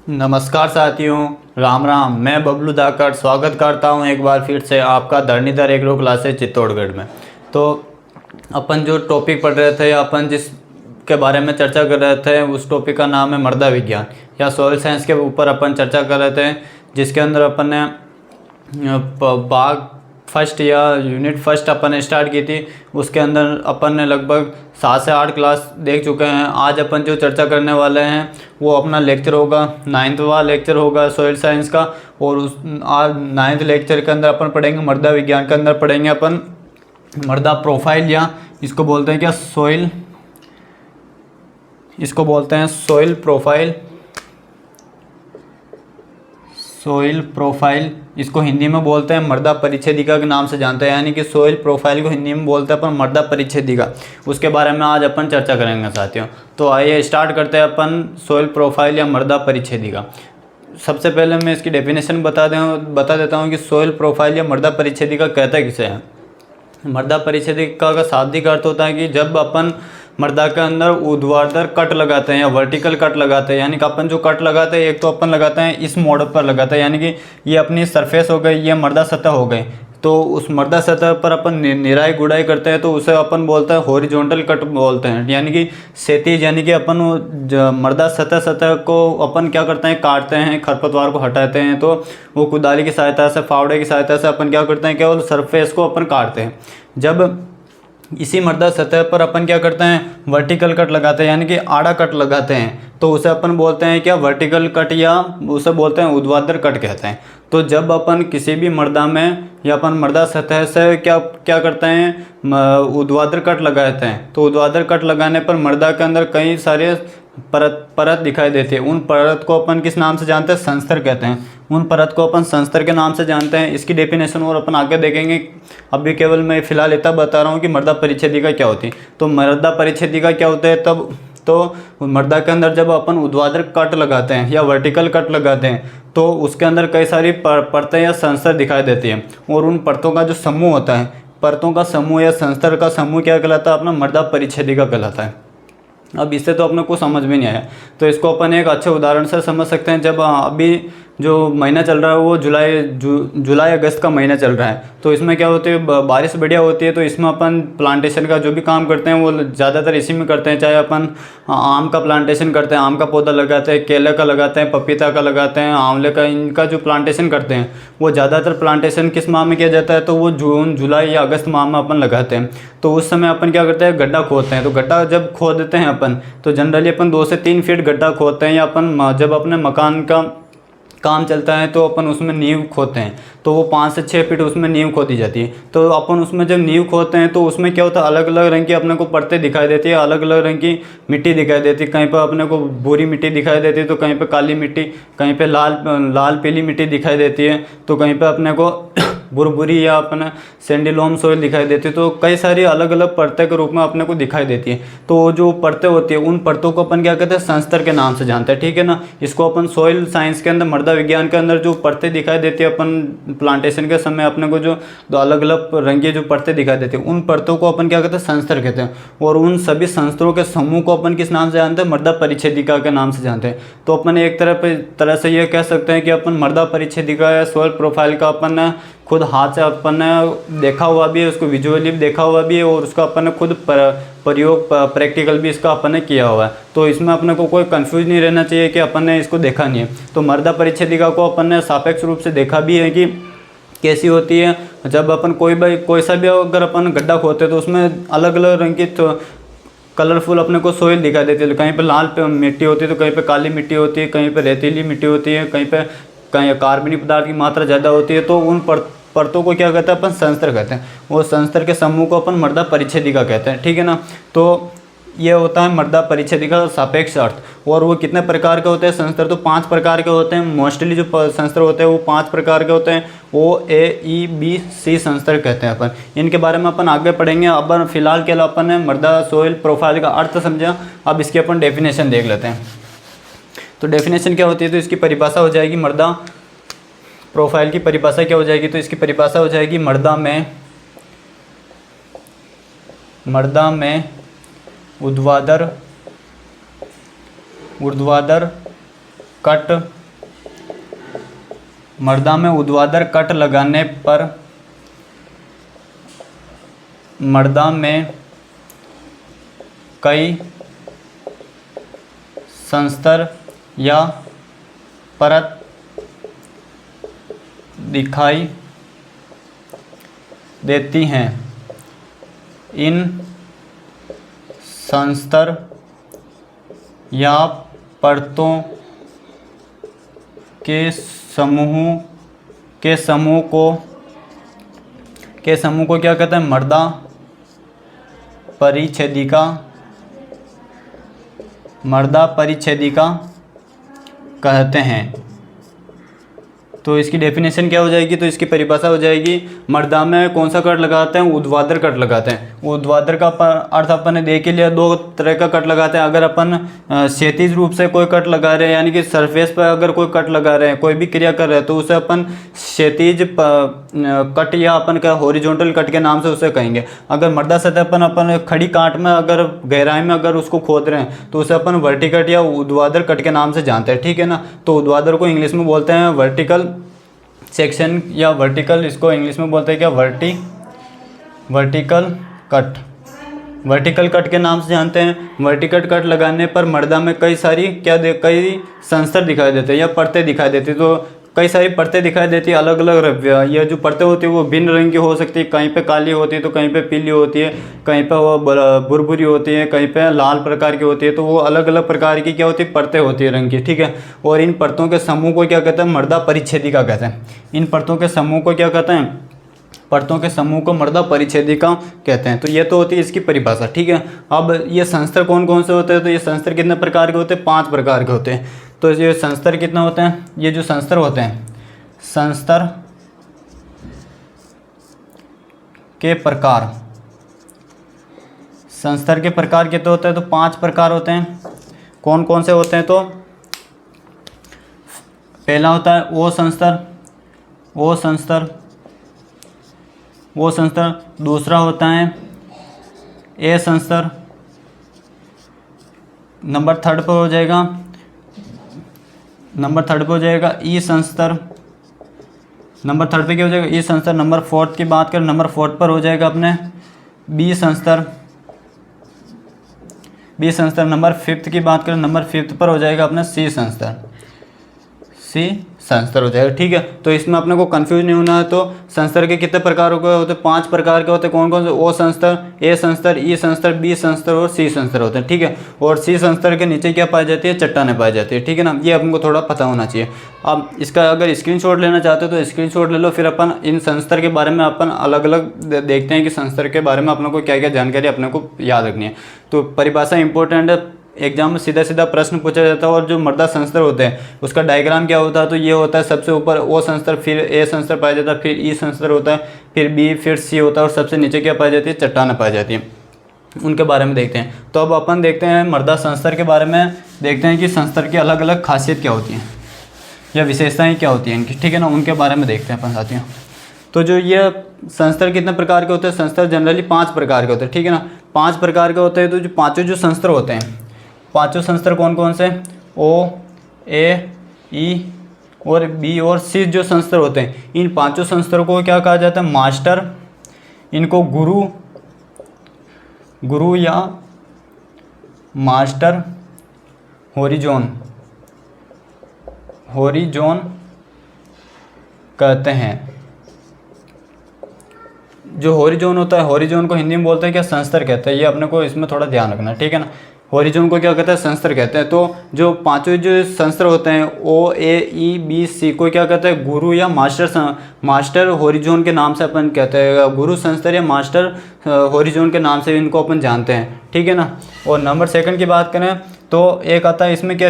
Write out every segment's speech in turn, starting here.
नमस्कार साथियों, राम राम। मैं बबलू धाकड़ स्वागत करता हूं एक बार फिर से आपका धरणीधर एग्रो क्लासेस चित्तौड़गढ़ में। तो अपन जो टॉपिक पढ़ रहे थे, अपन जिस के बारे में चर्चा कर रहे थे, उस टॉपिक का नाम है मृदा विज्ञान या सॉइल साइंस के ऊपर अपन चर्चा कर रहे थे, जिसके अंदर अपन ने भाग फर्स्ट या यूनिट फर्स्ट अपन ने स्टार्ट की थी। उसके अंदर अपन ने लगभग 7 से 8 क्लास देख चुके हैं। आज अपन जो चर्चा करने वाले हैं वो अपना लेक्चर होगा, 9वां लेक्चर होगा सॉइल साइंस का। और उस आज 9th लेक्चर के अंदर अपन पढ़ेंगे मृदा विज्ञान के अंदर पढ़ेंगे अपन मृदा प्रोफाइल, या इसको बोलते हैं क्या सॉइल, इसको बोलते हैं सॉइल प्रोफाइल। सॉइल प्रोफाइल इसको हिंदी में बोलते हैं मृदा परिच्छेदिका के नाम से जानते हैं, यानी कि सॉइल प्रोफाइल को हिंदी में बोलते हैं अपन मृदा परिच्छेदिका। उसके बारे में आज अपन चर्चा करेंगे साथियों। तो आइए स्टार्ट करते हैं अपन सॉइल प्रोफाइल या मृदा परिच्छेदिका। सबसे पहले मैं इसकी डेफिनेशन बता देता हूँ कि सॉइल प्रोफाइल या मृदा परिच्छेदिका कहता किसे है। मृदा परिच्छेदिका का शाब्दिक अर्थ होता है कि जब अपन मृदा के अंदर ऊर्ध्वाधर कट लगाते हैं या वर्टिकल कट लगाते हैं, यानी कि अपन जो कट लगाते हैं, एक तो अपन लगाते हैं इस मोड पर लगाते हैं, यानी कि ये अपनी सरफेस हो गई, ये मृदा सतह हो गई। तो उस मृदा सतह पर अपन निराई गुड़ाई करते हैं, तो उसे अपन बोलते हैं हॉरिजॉन्टल कट बोलते हैं, यानी कि क्षैतिज, यानी कि अपन मृदा सतह को अपन क्या करते हैं, काटते हैं, खरपतवार को हटाते हैं। तो वो कुदाली की सहायता से, फावड़े की सहायता से अपन क्या करते हैं, केवल सरफेस को अपन काटते हैं। जब इसी मृदा सतह पर अपन क्या करते हैं, वर्टिकल कट लगाते हैं, यानी कि आड़ा कट लगाते हैं, तो उसे अपन बोलते हैं क्या, वर्टिकल कट, या उसे बोलते हैं ऊर्ध्वाधर कट कहते हैं। तो जब अपन किसी भी मृदा में या अपन मृदा सतह से क्या करते हैं, ऊर्ध्वाधर कट लगाते हैं, तो ऊर्ध्वाधर कट लगाने पर मृदा के अंदर कई सारे परत दिखाई देती है। उन परत को अपन किस नाम से जानते हैं, संस्तर कहते हैं। उन परत को अपन संस्तर के नाम से जानते हैं। इसकी डेफिनेशन और अपन आगे देखेंगे। अभी केवल मैं फिलहाल इतना बता रहा हूँ कि मृदा परिच्छेदिका क्या होती है। तो मृदा परिच्छेदिका क्या होता है, तब तो मृदा के अंदर जब अपन ऊर्ध्वाधर कट लगाते हैं या वर्टिकल कट लगाते हैं, तो उसके अंदर कई सारी परतें या संस्तर दिखाई देती है। और उन परतों का जो समूह होता है, परतों का समूह या संस्तर का समूह क्या कहलाता है, अपना मृदा परिच्छेदिका कहलाता है। अब इससे तो अपने को समझ में नहीं आया, तो इसको अपन एक अच्छे उदाहरण से समझ सकते हैं। जब अभी जो महीना चल रहा है वो जुलाई अगस्त का महीना चल रहा है, तो इसमें क्या होती है, बारिश बढ़िया होती है। तो इसमें अपन प्लांटेशन का जो भी काम करते हैं वो ज़्यादातर इसी में करते हैं। चाहे अपन आम का प्लांटेशन करते हैं, आम का पौधा लगाते हैं, केले का लगाते हैं, पपीता का लगाते हैं, आंवले का, इनका जो प्लांटेशन करते हैं वो ज़्यादातर प्लांटेशन किस माह में किया जाता है, तो वो जून जुलाई या अगस्त माह में अपन लगाते हैं। तो उस समय अपन क्या करते हैं, गड्ढा खोदते हैं। तो गड्ढा जब खोदते हैं अपन, तो जनरली अपन 2 से 3 फीट गड्ढा खोदते हैं। या अपन जब अपने मकान का काम चलता है तो अपन उसमें नींव खोदते हैं, तो वो 5 से 6 फीट उसमें नींव खोदी जाती है। तो अपन उसमें जब नींव खोदते हैं तो उसमें क्या होता है, अलग अलग रंग की अपने को परतें दिखाई देती है, अलग अलग रंग की मिट्टी दिखाई देती है। कहीं पर अपने को भूरी मिट्टी दिखाई देती है, तो कहीं पर काली मिट्टी, कहीं पर लाल पीली मिट्टी दिखाई देती है, तो कहीं पर अपने को भुरभुरी या अपना सैंडिलोम सॉइल दिखाई देती है। तो कई सारी अलग अलग परतें के रूप में अपने को दिखाई देती है। तो जो परतें होती है, उन परतों को अपन क्या कहते हैं, संस्तर के नाम से जानते हैं, ठीक है ना। इसको अपन सॉइल साइंस के अंदर, मृदा विज्ञान के अंदर जो परतें दिखाई देती है अपन प्लांटेशन के समय अपने को जो दो अलग अलग रंग की जो परतें दिखाई देती है, उन परतों को अपन क्या कहते हैं, संस्तर कहते हैं। और उन सभी संस्तरों के समूह को अपन किस नाम से जानते हैं, मृदा परिच्छेदिका के नाम से जानते हैं। तो अपन एक तरह से ये कह सकते हैं कि अपन मृदा परिच्छेदिका या सॉइल प्रोफाइल का अपन खुद हाथ से अपन ने देखा हुआ भी है, उसको विजुअली भी देखा हुआ भी है, और उसका अपन ने खुद प्रयोग प्रैक्टिकल भी इसका अपन ने किया हुआ है। तो इसमें अपने को कोई कंफ्यूज नहीं रहना चाहिए कि अपन ने इसको देखा नहीं है। तो मृदा परिच्छेदिका को अपन ने सापेक्ष रूप से देखा भी है कि कैसी होती है। जब अपन कोई सा भी अगर अपन गड्ढा खोदते हैं तो उसमें अलग अलग रंग की कलरफुल अपने को सॉइल दिखाई देती है। कहीं पे लाल मिट्टी होती है, तो कहीं पे काली मिट्टी होती है, कहीं पे रेतीली मिट्टी होती है, कहीं कार्बनिक पदार्थ की मात्रा ज़्यादा होती है। तो उन परतों को क्या कहते हैं, अपन संस्तर कहते हैं। वो संस्तर के समूह को अपन मृदा परिच्छेदिका कहते हैं, ठीक है ना। तो ये होता है मृदा परिच्छेदिका का सापेक्ष अर्थ। और वो कितने प्रकार के होते हैं संस्तर, तो 5 प्रकार के होते हैं। मोस्टली जो संस्तर होते हैं वो 5 प्रकार के होते हैं। OAEBC संस्तर कहते हैं अपन। इनके बारे में अपन आगे पढ़ेंगे। अब फिलहाल के लिए अपन ने मृदा सॉइल प्रोफाइल का अर्थ समझा, अब इसकी अपन डेफिनेशन देख लेते हैं। तो डेफिनेशन क्या होती है, तो इसकी परिभाषा हो जाएगी, मृदा प्रोफाइल की परिभाषा क्या हो जाएगी, तो इसकी परिभाषा हो जाएगी, मृदा में ऊर्ध्वाधर कट, मर्दा में ऊर्ध्वाधर कट लगाने पर मर्दा में कई संस्तर या परत दिखाई देती हैं। इन संस्तर या परतों के समूह को क्या कहते हैं? मर्दा परिच्छेदिका कहते हैं। तो इसकी डेफिनेशन क्या हो जाएगी? तो इसकी परिभाषा हो जाएगी, मर्दा में कौन सा कट लगाते हैं? ऊर्ध्वाधर कट लगाते हैं। ऊर्ध्वाधर का अर्थ अपन ने देख लिया, दो तरह का कट लगाते हैं। अगर अपन क्षैतिज रूप से कोई कट लगा रहे हैं, यानी कि सरफेस पर अगर कोई कट लगा रहे हैं, कोई भी क्रिया कर रहे हैं, तो उसे अपन क्षैतिज कट या अपन का हॉरिजॉन्टल कट के नाम से उसे कहेंगे। अगर मर्दा सतह पर अपन खड़ी काट में अगर गहराई में अगर उसको खोद रहे हैं, तो उसे अपन वर्टिकल कट या ऊर्ध्वाधर कट के नाम से जानते हैं, ठीक है ना। तो ऊर्ध्वाधर को इंग्लिश में बोलते हैं वर्टिकल सेक्शन, या वर्टिकल, इसको इंग्लिश में बोलते हैं क्या? Vertical cut. वर्टिकल कट के नाम से जानते हैं। वर्टिकल कट लगाने पर मर्दा में कई संस्तर दिखाई देते हैं या परतें दिखाई देती है। तो कई सारी परतें दिखाई देती है, अलग अलग रव्य। ये जो परतें होती है वो भिन्न रंग की हो सकती है, कहीं पे काली होती है तो कहीं पे पीली होती है, कहीं पे वो बुरबुरी होती है, कहीं पे लाल प्रकार की होती है। तो वो अलग अलग प्रकार की क्या होती है? परतें होती है रंग की, ठीक है। और इन परतों के समूह को क्या कहते हैं? मर्दा परिच्छेदिका कहते हैं। इन परतों के समूह को क्या कहते हैं? परतों के समूह को मर्दा परिच्छेदिका कहते हैं। तो ये तो होती है इसकी परिभाषा, ठीक है। अब ये संस्तर कौन कौन से होते हैं? तो ये संस्तर कितने प्रकार के होते हैं? 5 प्रकार के होते हैं। तो ये संस्तर कितना होते हैं? ये जो संस्तर होते हैं, संस्तर के प्रकार, संस्तर के प्रकार कितने होते हैं? तो 5 प्रकार होते हैं। कौन कौन से होते हैं? तो पहला होता है ओ संस्तर। दूसरा होता है ए संस्तर। नंबर थर्ड पे हो जाएगा ई संस्तर। नंबर थर्ड पे क्या हो जाएगा? ई संस्तर। नंबर फोर्थ की बात करें, नंबर फोर्थ पर हो जाएगा अपने बी संस्तर। नंबर फिफ्थ की बात करें, नंबर फिफ्थ पर हो जाएगा अपना सी संस्तर हो जाएगा, ठीक है। तो इसमें अपने को कंफ्यूज नहीं होना है। तो संस्तर के कितने प्रकार होते हैं? 5 प्रकार के होते हैं। कौन कौन से? ओ संस्तर, ए संस्तर, ई संस्तर, बी संस्तर और सी संस्तर होते हैं, ठीक है। और सी संस्तर के नीचे क्या पाई जाती है? चट्टानें पाई जाती है, ठीक है ना। ये अपने को थोड़ा पता होना चाहिए। अब इसका अगर स्क्रीनशॉट लेना चाहते हो तो स्क्रीनशॉट ले लो, फिर अपन इन संस्तर के बारे में अपन अलग अलग देखते हैं कि संस्तर के बारे में अपने को क्या क्या जानकारी अपने को याद रखनी है। तो परिभाषा इंपॉर्टेंट है, एग्जाम में सीधा सीधा प्रश्न पूछा जाता है। और जो मर्दा संस्तर होते हैं उसका डायग्राम क्या होता है? तो ये होता है सबसे ऊपर ओ संस्तर, फिर ए संस्तर पाया जाता है, फिर ई संस्तर होता है, फिर बी, फिर सी होता है, और सबसे नीचे क्या पाई जाती है? चट्टान पाई जाती है। उनके बारे में देखते हैं। तो अब अपन देखते हैं मर्दा संस्तर के बारे में, देखते हैं कि संस्तर की अलग अलग खासियत क्या होती हैं या विशेषताएँ क्या होती हैं इनकी, ठीक है ना। उनके बारे में देखते हैं अपन साथियों। तो जो ये संस्तर कितने प्रकार के होते हैं? संस्तर जनरली 5 प्रकार के होते हैं, ठीक है ना। 5 प्रकार के होते हैं। तो जो पाँचों जो संस्तर होते हैं, पांचों संस्तर कौन कौन से? ओ, ए, ई और बी और सी जो संस्तर होते हैं, इन 5 संस्तरों को क्या कहा जाता है? मास्टर। इनको गुरु या मास्टर हॉरिजॉन कहते हैं। जो हॉरिजॉन होता है, हॉरिजॉन को हिंदी में बोलते हैं क्या? संस्तर कहते हैं। ये अपने को इसमें थोड़ा ध्यान रखना, ठीक है ना। हॉरिजॉन को क्या कहते हैं? संस्तर कहते हैं। तो जो 5 जो संस्तर होते हैं, ओ, ए, ई, बी, सी को क्या कहते हैं? गुरु या मास्टर हॉरिजॉन के नाम से अपन कहते हैं। गुरु संस्तर या मास्टर हॉरिजॉन के नाम से इनको अपन जानते हैं, ठीक है ना। और नंबर सेकंड की बात करें तो एक आता है इसमें क्या?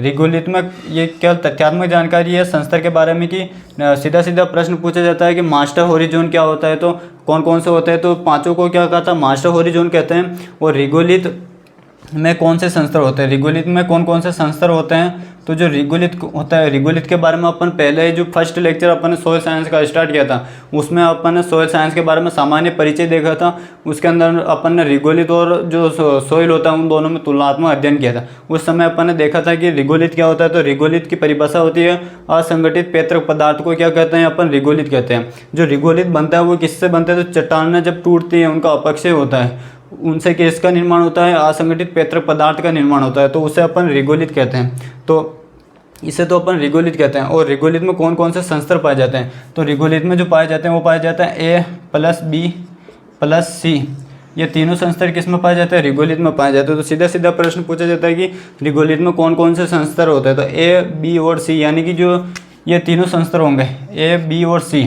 रिगोलित में ये क्या तथ्यात्मक जानकारी है संस्तर के बारे में कि सीधा सीधा प्रश्न पूछा जाता है कि मास्टर हॉरिजॉन क्या होता है। तो कौन कौन से होते हैं? तो 5 को क्या कहता है? मास्टर हॉरिजॉन कहते हैं। और में कौन से संस्तर होते हैं, रिगोलिथ में कौन कौन से संस्तर होते हैं। तो जो रिगोलिथ होता है, रिगोलिथ के बारे में अपन पहले जो फर्स्ट लेक्चर अपन ने सोयल साइंस का स्टार्ट किया था, उसमें अपन ने सोयल साइंस के बारे में सामान्य परिचय देखा था। उसके अंदर अपन ने रिगोलिथ और जो सोयल होता है उन दोनों में तुलनात्मक अध्ययन किया था। उस समय अपन ने देखा था कि रिगोलिथ क्या होता है। तो रिगोलिथ की परिभाषा होती है असंगठित पैतृक पदार्थ को क्या कहते हैं, अपन रिगोलिथ कहते हैं। जो रिगोलिथ बनता है वो किससे बनता है, तो चट्टानें जब टूटती है उनका अपक्षय होता है, उनसे किसका निर्माण होता है, असंगठित पैतृक पदार्थ का निर्माण होता है, तो उसे अपन रिगोलिथ कहते हैं। तो इसे तो अपन रिगोलिथ कहते हैं। और रिगोलिथ में कौन कौन से संस्तर पाए जाते हैं, तो रिगोलिथ में जो पाए जाते हैं वो पाए जाते हैं A+B+C, ये तीनों संस्तर किस में पाए जाते हैं, रिगोलिथ में पाए जाते हैं। तो सीधा सीधा प्रश्न पूछा जाता है कि रिगोलिथ में कौन कौन से संस्तर होते हैं, तो A, B और C, यानी कि जो ये तीनों संस्तर होंगे A, B और C,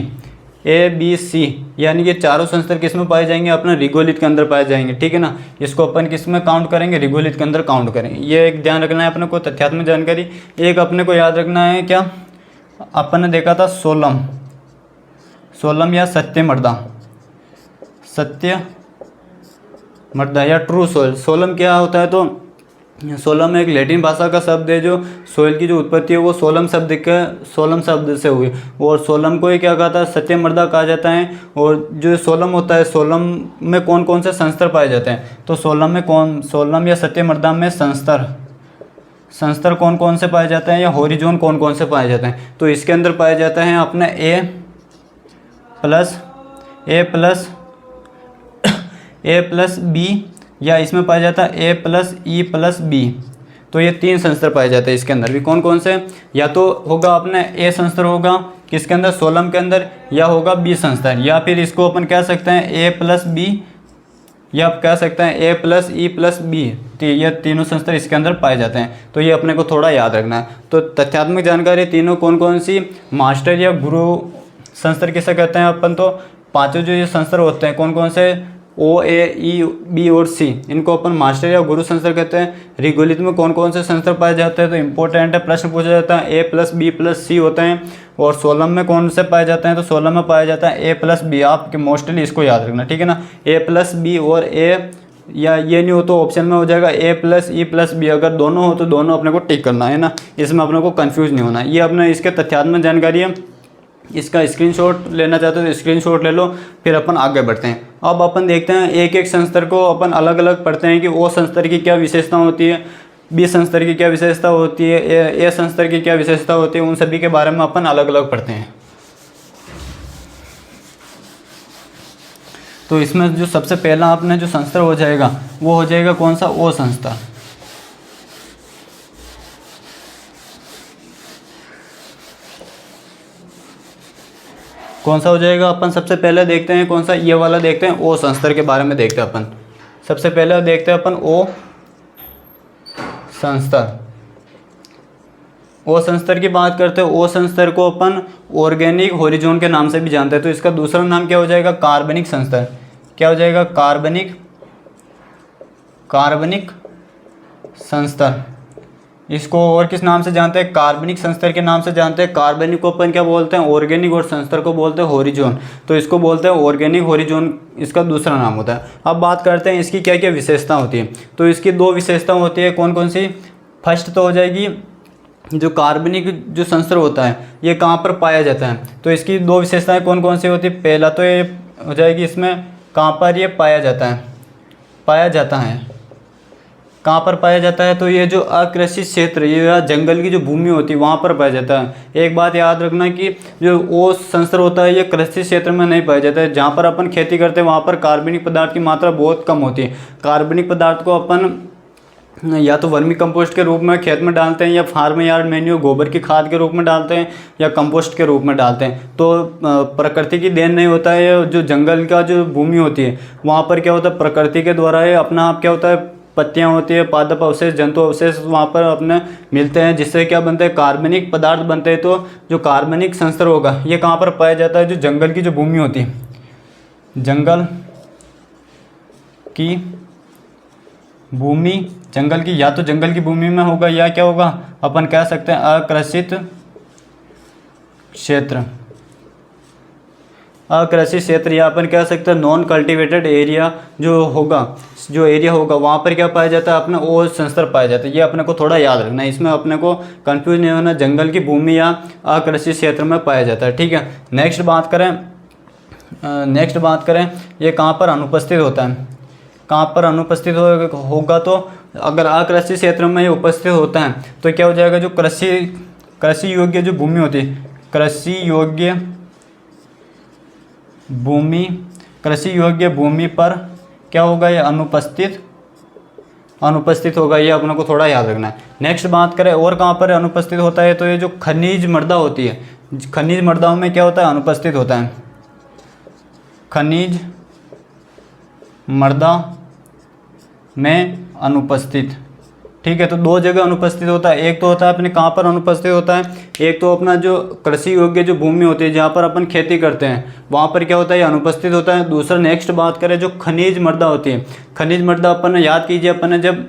A, B, C, यानी कि चारों संस्तर किस में पाए जाएंगे, अपने रिगोलिथ के अंदर पाए जाएंगे। ठीक है ना, इसको अपन किस में काउंट करेंगे, रिगोलिथ के अंदर काउंट करेंगे। ये एक ध्यान रखना है अपने को, तथ्यात्मक जानकारी। एक अपने को याद रखना है क्या, अपन ने देखा था सोलम या सत्य मर्दा या ट्रू सोयल। सोलम क्या होता है, तो सोलम एक लैटिन भाषा का शब्द है। जो सोयल की जो उत्पत्ति है वो सोलम शब्द से हुई, और सोलम को ही क्या कहा था, सत्य मर्दा कहा जाता है। और जो सोलम होता है, सोलम में कौन कौन से संस्तर पाए जाते हैं, तो सोलम या सत्य मर्दा में संस्तर कौन कौन से पाए जाते हैं, या होरिजोन कौन कौन से पाए जाते हैं। तो इसके अंदर पाए जाते हैं अपने A+B, या इसमें पाया जाता है A+E+B। तो ये तीन संस्तर पाए जाते हैं इसके अंदर भी। कौन कौन से, या तो होगा अपने A संस्तर होगा किसके अंदर, सोलम के अंदर, या होगा B संस्तर, या फिर इसको अपन कह सकते हैं A+B, या आप कह सकते हैं A+E+B। तो ये तीनों संस्तर इसके अंदर पाए जाते हैं। तो ये अपने को थोड़ा याद रखना है। तो तथ्यात्मक जानकारी तीनों कौन कौन सी, मास्टर या गुरु संस्तर किसे कहते हैं अपन, तो पांचों जो ये संस्तर होते हैं कौन कौन से, O, A, E, B और C, इनको अपन मास्टर या गुरु संस्तर कहते हैं। रिगोलिथ में कौन कौन से संस्तर पाए जाते हैं, तो इंपॉर्टेंट है, प्रश्न पूछा जाता है। A+B+C होते हैं। और सोलम में कौन से पाए जाते हैं, तो सोलम में पाया जाता है A+B। आपके मोस्टली इसको याद रखना, ठीक है ना, A+B और A, या ये नहीं हो तो ऑप्शन में हो जाएगा A+E+B। अगर दोनों हो तो दोनों अपने को टिक करना है ना, इसमें अपने को कंफ्यूज नहीं होना। ये अपने इसके तथ्यात्मक जानकारी है। इसका स्क्रीनशॉट लेना चाहते हो तो स्क्रीनशॉट ले लो, फिर अपन आगे बढ़ते हैं। अब अपन देखते हैं एक एक संस्तर को अपन अलग अलग पढ़ते हैं कि O संस्तर की क्या विशेषता होती है, B संस्तर की क्या विशेषता होती है, A संस्तर की क्या विशेषता होती है, उन सभी के बारे में अपन अलग अलग पढ़ते हैं। तो इसमें जो सबसे पहला अपने जो संस्तर हो जाएगा वो हो जाएगा कौन सा, O संस्तर। कौन सा हो जाएगा, अपन सबसे पहले देखते हैं कौन सा, ये वाला देखते हैं, O संस्तर के बारे में देखते हैं अपन। सबसे पहले देखते हैं अपन O संस्तर। O संस्तर की बात करते हैं। O संस्तर को अपन ऑर्गेनिक होरिजोन के नाम से भी जानते हैं। तो इसका दूसरा नाम क्या हो जाएगा, कार्बनिक संस्तर। क्या हो जाएगा, कार्बनिक संस्तर। इसको और किस नाम से जानते हैं, कार्बनिक संस्तर के नाम से जानते हैं। कार्बनिक को अपन क्या बोलते हैं, ऑर्गेनिक, और संस्तर को बोलते हैं होरिजोन। तो इसको बोलते हैं ऑर्गेनिक होरिजोन, इसका दूसरा नाम होता है। अब बात करते हैं इसकी क्या क्या विशेषता होती है। तो इसकी दो विशेषता होती है, कौन कौन सी। फर्स्ट तो हो जाएगी जो कार्बनिक जो संस्तर होता है ये कहाँ पर पाया जाता है। तो इसकी दो विशेषताएँ कौन कौन सी होती है। पहला तो ये हो जाएगी इसमें कहाँ पर ये पाया जाता है, कहाँ पर पाया जाता है। तो ये जो अकृषित क्षेत्र, ये जंगल की जो भूमि होती है वहाँ पर पाया जाता है। एक बात याद रखना कि जो O संस्तर होता है ये कृषि क्षेत्र में नहीं पाया जाता है। जहाँ पर अपन खेती करते हैं वहाँ पर कार्बनिक पदार्थ की मात्रा बहुत कम होती है। कार्बनिक पदार्थ को अपन या तो वर्मी कंपोस्ट के रूप में खेत में डालते हैं, या फार्म यार्ड मैन्यूर गोबर की खाद के रूप में डालते हैं, या कंपोस्ट के रूप में डालते हैं। तो प्रकृति की देन नहीं होता है। जो जंगल का जो भूमि होती है वहाँ पर क्या होता है, प्रकृति के द्वारा है अपना आप क्या होता है, पत्तियाँ होती है, पादप अवशेष, जंतु अवशेष वहाँ पर अपने मिलते हैं, जिससे क्या बनते हैं, कार्बनिक पदार्थ बनते हैं। तो जो कार्बनिक संस्तर होगा ये कहाँ पर पाया जाता है, जो जंगल की जो भूमि होती है, जंगल की या तो जंगल की भूमि में होगा, या क्या होगा, अपन कह सकते हैं अकृषित क्षेत्र। अकृषि क्षेत्र या अपन कह सकते हैं नॉन कल्टीवेटेड एरिया जो एरिया होगा वहाँ पर क्या पाया जाता है, अपने ओ संस्तर पाया जाता है। ये अपने को थोड़ा याद रखना है, इसमें अपने को कंफ्यूज नहीं होना, जंगल की भूमि या अकृषि क्षेत्र में पाया जाता है। ठीक है, नेक्स्ट बात करें ये कहाँ पर अनुपस्थित होता है, कहाँ पर अनुपस्थित होगा। तो अगर अकृषि क्षेत्र में ये उपस्थित होता है तो क्या हो जाएगा, जो कृषि योग्य जो भूमि होती है, कृषि योग्य भूमि पर क्या होगा, ये अनुपस्थित होगा। ये अपने को थोड़ा याद रखना है। नेक्स्ट बात करें और कहाँ पर अनुपस्थित होता है, तो ये जो खनिज मृदा होती है, खनिज मृदाओं में क्या होता है, अनुपस्थित होता है। खनिज मृदा में अनुपस्थित, ठीक है। तो दो जगह अनुपस्थित होता है, एक तो होता है अपने कहाँ पर अनुपस्थित होता है, एक तो अपना जो कृषि योग्य जो भूमि होती है जहाँ पर अपन खेती करते हैं वहाँ पर क्या होता है, ये अनुपस्थित होता है। दूसरा नेक्स्ट बात करें जो खनिज मृदा होती है, खनिज मृदा अपन ने याद कीजिए, अपन ने जब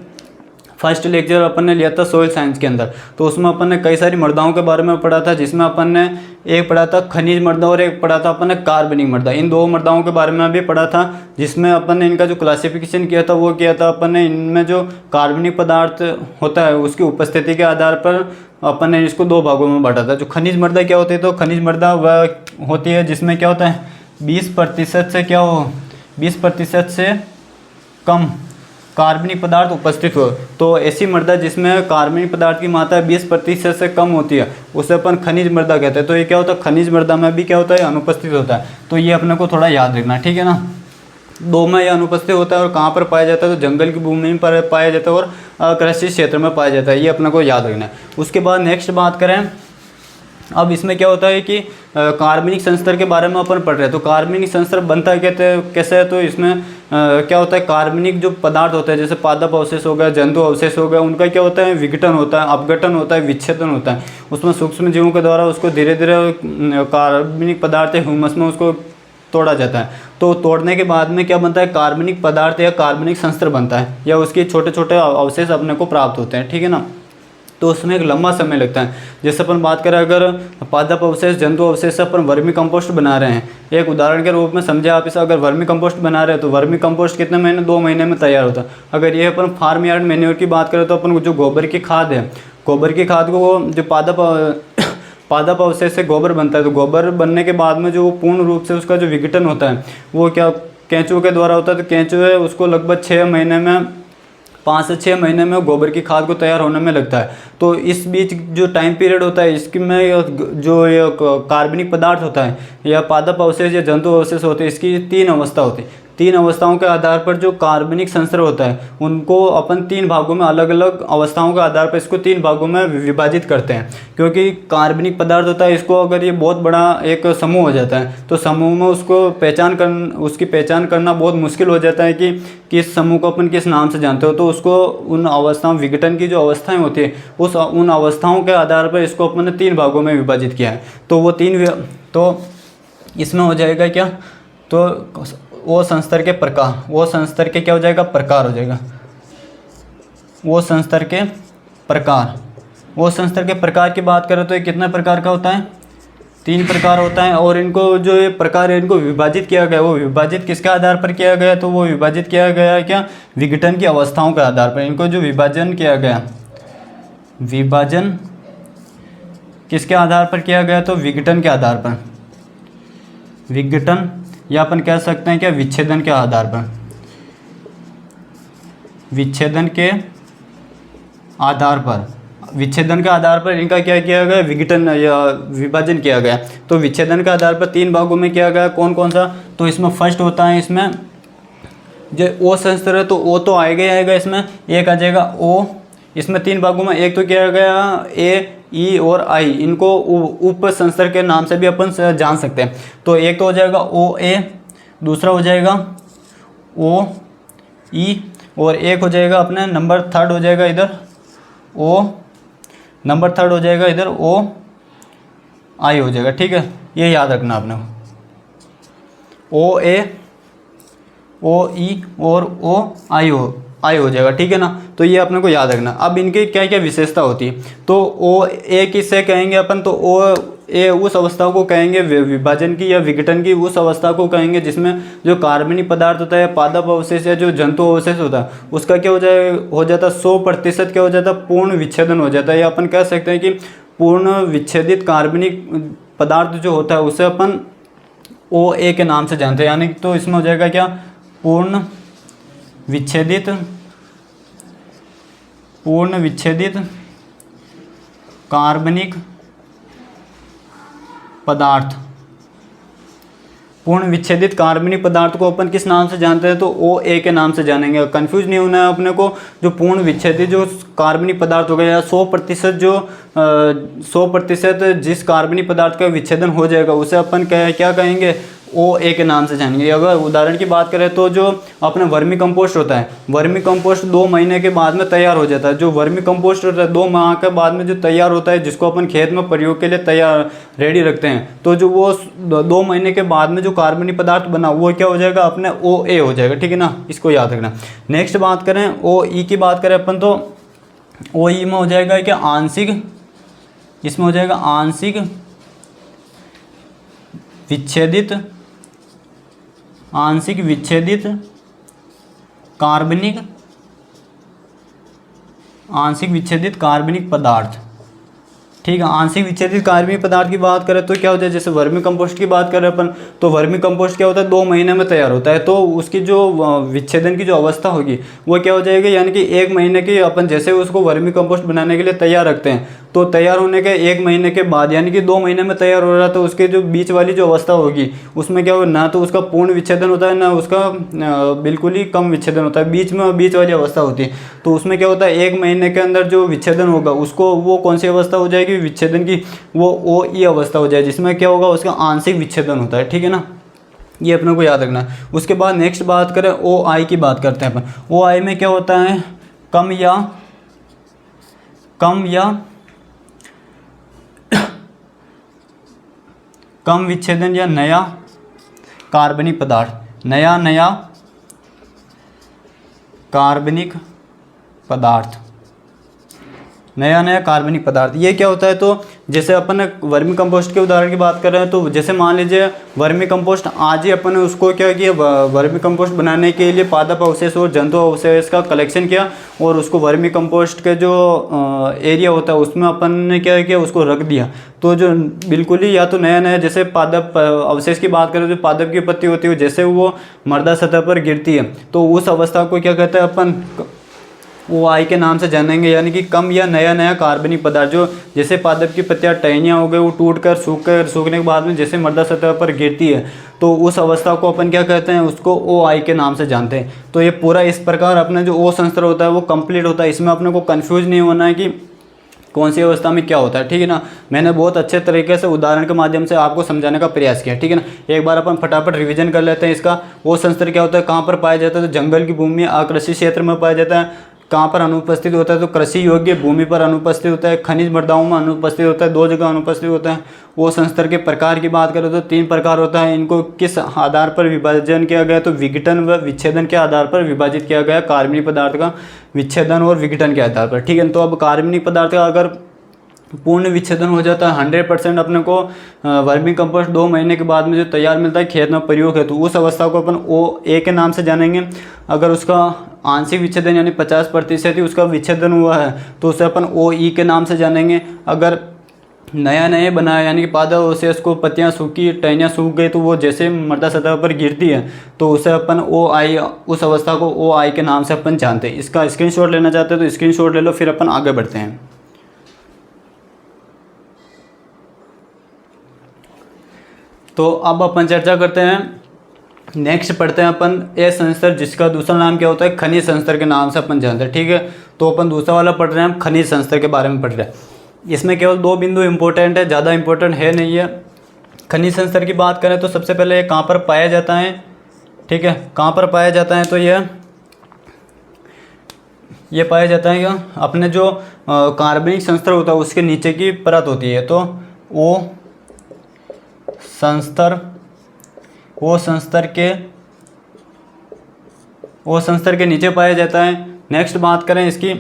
फर्स्ट लेक्चर अपन ने लिया था सोइल साइंस के अंदर, तो उसमें अपन ने कई सारी मृदाओं के बारे में पढ़ा था, जिसमें अपन ने एक पढ़ा था खनिज मृदा और एक पढ़ा था अपन ने कार्बनिक मृदा। इन दो मृदाओं के बारे में भी पढ़ा था, जिसमें अपन ने इनका जो क्लासिफिकेशन किया था वो किया था अपन ने, इनमें जो कार्बनिक पदार्थ होता है उसकी उपस्थिति के आधार पर अपन ने इसको दो भागों में बांटा था। जो खनिज मृदा क्या होती है, तो खनिज मृदा वह होती है जिसमें क्या होता है 20% से कम कार्बनिक पदार्थ उपस्थित हो। तो ऐसी मृदा जिसमें कार्बनिक पदार्थ की मात्रा 20% से कम होती है उसे अपन खनिज मृदा कहते हैं। तो ये क्या होता है, खनिज मृदा में भी क्या होता है, अनुपस्थित होता है। तो ये अपने को थोड़ा याद रखना, ठीक है ना। दो में ये अनुपस्थित होता है और कहाँ पर पाया जाता है, तो जंगल की भूमि पर पाया जाता है और कृषि क्षेत्र में पाया जाता है। ये अपने को याद रखना है। उसके बाद नेक्स्ट बात करें, अब इसमें क्या होता है कि कार्बनिक संस्तर के बारे में अपन पढ़ रहे हैं। तो कार्बनिक संस्तर बनता है कैसे है, तो इसमें क्या होता है, कार्बनिक जो पदार्थ होते हैं जैसे पादप अवशेष हो गया, जंतु अवशेष हो गया, उनका क्या होता है, विघटन होता है, अपघटन होता है, विच्छेदन होता है। उसमें सूक्ष्म जीवों के द्वारा उसको धीरे धीरे कार्बनिक पदार्थ ह्यूमस में उसको तोड़ा जाता है। तो तोड़ने के बाद में क्या बनता है, कार्बनिक पदार्थ या कार्बनिक संस्तर बनता है, या उसके छोटे छोटे अवशेष अपने को प्राप्त होते हैं, ठीक है ना। तो उसमें एक लंबा समय लगता है। जैसे अपन बात करें, अगर पादप अवशेष, जंतु अवशेष से अपन वर्मी कंपोस्ट बना रहे हैं, एक उदाहरण के रूप में समझे आप इसे, अगर वर्मी कंपोस्ट बना रहे हैं तो वर्मी कंपोस्ट कितने महीने, 2 महीने में तैयार होता है। अगर ये अपन फार्म यार्ड मैन्योर की बात करें तो अपन जो गोबर की खाद है, गोबर की खाद को जो पादप अवशेष से गोबर बनता है, तो गोबर बनने के बाद में जो पूर्ण रूप से उसका जो विघटन होता है वो क्या केंचुओं के द्वारा होता है। तो केंचुए उसको लगभग 5 से 6 महीने में गोबर की खाद को तैयार होने में लगता है। तो इस बीच जो टाइम पीरियड होता है इसकी में जो ये कार्बनिक पदार्थ होता है या पादप अवशेष या जंतु अवशेष होते हैं, इसकी 3 अवस्था होती है। 3 अवस्थाओं के आधार पर जो कार्बनिक संस्तर होता है उनको अपन 3 भागों में, अलग अलग अवस्थाओं के आधार पर इसको 3 भागों में विभाजित करते हैं। क्योंकि कार्बनिक पदार्थ होता है, इसको अगर ये बहुत बड़ा एक समूह हो जाता है तो समूह में उसकी पहचान करना बहुत मुश्किल हो जाता है कि किस समूह को अपन किस नाम से जानते हो। तो उसको उन अवस्थाओं, विघटन की जो अवस्थाएँ होती है उन अवस्थाओं के आधार पर इसको अपन ने 3 भागों में विभाजित किया है। तो तो इसमें हो जाएगा क्या, तो वो संस्तर के क्या हो जाएगा, प्रकार हो जाएगा। वो संस्तर के प्रकार की बात करें तो ये कितने प्रकार का होता है, 3 प्रकार होता है। और इनको जो ये प्रकार है इनको विभाजित किया गया, वो विभाजित किसके आधार पर किया गया, तो वो विभाजित किया गया क्या, विघटन की अवस्थाओं के आधार पर। इनको जो विभाजन किया गया, विभाजन किसके आधार पर किया गया, तो विघटन के आधार पर, विघटन या अपन कह सकते हैं क्या, विच्छेदन के आधार पर, विच्छेदन के आधार पर इनका क्या किया गया, विघटन या विभाजन किया गया। तो विच्छेदन के आधार पर 3 भागों में किया गया। कौन कौन सा, तो इसमें फर्स्ट होता है, इसमें जो ओ संस्तर है तो ओ तो आएगा ही आएगा, इसमें एक आ जाएगा ओ। इसमें 3 भागों में एक तो किया गया ए, ई और आई, इनको उप संस्तर के नाम से भी अपन जान सकते हैं। तो एक तो हो जाएगा ओ ए, दूसरा हो जाएगा ओ ई, और एक हो जाएगा अपने नंबर 3 हो जाएगा इधर ओ, नंबर 3 हो जाएगा इधर ओ आई हो जाएगा, ठीक है। ये याद रखना आपने, ओ ए, ओ ई और ओ आई आई हो जाएगा, ठीक है ना। तो ये अपने को याद रखना। अब इनकी क्या क्या विशेषता होती है, तो ओ ए किससे कहेंगे अपन, तो ओ ए उस अवस्था को कहेंगे विभाजन की या विघटन की उस अवस्था को कहेंगे जिसमें जो कार्बनिक पदार्थ होता है, पादप अवशेष या जो जंतु अवशेष होता है, उसका क्या हो जाता है 100% क्या हो जाता है, पूर्ण विच्छेदन हो जाता है। या अपन कह सकते हैं कि पूर्ण विच्छेदित कार्बनिक पदार्थ जो होता है उसे अपन ओ ए के नाम से जानते हैं। यानी तो इसमें हो जाएगा क्या, पूर्ण विच्छेदित कार्बनिक पदार्थ। पूर्ण विच्छेदित कार्बनिक पदार्थ को अपन किस नाम से जानते हैं, तो ओ ए के नाम से जानेंगे। कंफ्यूज नहीं होना है अपने को। जो पूर्ण विच्छेदित जो कार्बनिक पदार्थ हो गया या 100% जो 100% जिस कार्बनिक पदार्थ का विच्छेदन हो जाएगा उसे अपन क्या कहेंगे, ओ ए के नाम से जानेंगे। अगर उदाहरण की बात करें तो जो अपना वर्मी कंपोस्ट होता है, वर्मी कंपोस्ट 2 महीने के बाद में तैयार हो जाता है। जो वर्मी कंपोस्ट होता है 2 माह के बाद में जो तैयार होता है, जिसको अपन खेत में प्रयोग के लिए तैयार रेडी रखते हैं, तो जो वो 2 महीने के बाद में जो कार्बनिक पदार्थ बना वो क्या हो जाएगा, अपने ओ ए हो जाएगा, ठीक है ना। इसको याद रखना। नेक्स्ट बात करें ओ ई की बात करें अपन, तो ओ ई में हो जाएगा क्या, आंशिक, इसमें हो जाएगा आंशिक विच्छेदित कार्बनिक पदार्थ, ठीक है। आंशिक विच्छेदित कार्बनिक पदार्थ की बात करें तो क्या होता है, जैसे वर्मी कंपोस्ट की बात करें अपन, तो वर्मी कंपोस्ट क्या होता है 2 महीने में तैयार होता है। तो उसकी जो विच्छेदन की जो अवस्था होगी वो क्या हो जाएगी, यानी कि 1 महीने की अपन जैसे उसको वर्मी कंपोस्ट बनाने के लिए तैयार रखते हैं, तो तैयार होने के 1 महीने के बाद यानी कि 2 महीने में तैयार हो रहा है, तो उसके जो बीच वाली जो अवस्था होगी उसमें क्या हो, ना तो उसका पूर्ण विच्छेदन होता है ना उसका बिल्कुल ही कम विच्छेदन होता है, बीच वाली अवस्था होती है। तो उसमें क्या होता है 1 महीने के अंदर जो विच्छेदन होगा उसको वो कौन सी अवस्था हो जाएगी विच्छेदन की, वो ओ ई अवस्था हो जाए, जिसमें क्या होगा उसका आंशिक विच्छेदन होता है, ठीक है ना। ये अपने को याद रखना है। उसके बाद नेक्स्ट बात करें ओ आई की बात करते हैं अपन। ओ आई में क्या होता है, कम विच्छेदन या नया कार्बनिक पदार्थ, नया कार्बनिक पदार्थ। ये क्या होता है, तो जैसे अपन वर्मी कंपोस्ट के उदाहरण की बात कर रहे हैं, तो जैसे मान लीजिए वर्मी कंपोस्ट आज ही अपन ने उसको क्या किया, वर्मी कंपोस्ट बनाने के लिए पादप अवशेष और जंतु अवशेष का कलेक्शन किया और उसको वर्मी कंपोस्ट के जो एरिया होता है उसमें अपन ने क्या किया, उसको रख दिया। तो जो बिल्कुल ही या तो नया जैसे पादप अवशेष की बात करें, जो पादप की पत्ती होती है जैसे वो मृदा सतह पर गिरती है, तो उस अवस्था को क्या कहते हैं अपन, ओ आई के नाम से जानेंगे। यानी कि कम या नया कार्बनिक पदार्थ, जो जैसे पादप की पत्तियां टहनियाँ हो गई, वो टूटकर सूखने के बाद में जैसे मृदा सतह पर गिरती है, तो उस अवस्था को अपन क्या कहते हैं, उसको ओ आई के नाम से जानते हैं। तो ये पूरा इस प्रकार अपने जो ओ संस्तर होता है वो कंप्लीट होता है। इसमें अपने को कन्फ्यूज नहीं होना है कि कौन सी अवस्था में क्या होता है, ठीक है ना। मैंने बहुत अच्छे तरीके से उदाहरण के माध्यम से आपको समझाने का प्रयास किया, ठीक है ना। एक बार अपन फटाफट रिवीजन कर लेते हैं इसका। वो संस्तर क्या होता है, कहाँ पर पाया जाता है, तो जंगल की भूमि अकृषि क्षेत्र में पाया जाता है। कहाँ पर अनुपस्थित होता है, तो कृषि योग्य भूमि पर अनुपस्थित होता है। खनिज मृदाओं में अनुपस्थित होता है, 2 जगह अनुपस्थित होता है। वो संस्तर के प्रकार की बात करें तो 3 प्रकार होता है। इनको किस आधार पर विभाजन किया गया, तो विघटन व विच्छेदन के आधार पर विभाजित किया गया कार्बनिक पदार्थ का, विच्छेदन और विघटन के आधार पर, ठीक है। तो अब कार्बनिक पदार्थ का अगर पूर्ण विच्छेदन हो जाता है 100% अपने को वर्मी कंपोस्ट 2 महीने के बाद में जो तैयार मिलता है खेत में प्रयोग है, तो उस अवस्था को अपन ओ ए के नाम से जानेंगे। अगर उसका आंशिक विच्छेदन यानी 50% ही उसका विच्छेदन हुआ है तो उसे अपन ओ ई के नाम से जानेंगे। अगर नया बनाया यानी कि पादप अवशेष को पत्तियां सूखी टहनियाँ सूख गई, तो वो जैसे मृदा सतह पर गिरती है तो उसे अपन ओ आई, उस अवस्था को ओ आई के नाम से अपन जानते हैं। इसका स्क्रीनशॉट लेना चाहते हैं तो स्क्रीनशॉट ले लो, फिर अपन आगे बढ़ते हैं। तो अब अपन चर्चा करते हैं, नेक्स्ट पढ़ते हैं अपन ए संस्तर, जिसका दूसरा नाम क्या होता है, खनिज संस्तर के नाम से अपन जानते हैं, ठीक है। तो अपन दूसरा वाला पढ़ रहे हैं, हम खनिज संस्तर के बारे में पढ़ रहे हैं। इसमें केवल 2 बिंदु इंपॉर्टेंट है, ज़्यादा इंपॉर्टेंट है नहीं है। खनिज संस्तर की बात करें तो सबसे पहले कहाँ पर पाया जाता है, ठीक है। कहाँ पर पाया जाता है, तो ये पाया जाता है क्या, अपने जो कार्बनिक संस्तर होता है उसके नीचे की परत होती है, तो वो संस्तर के नीचे पाया जाता है। नेक्स्ट बात करें इसकी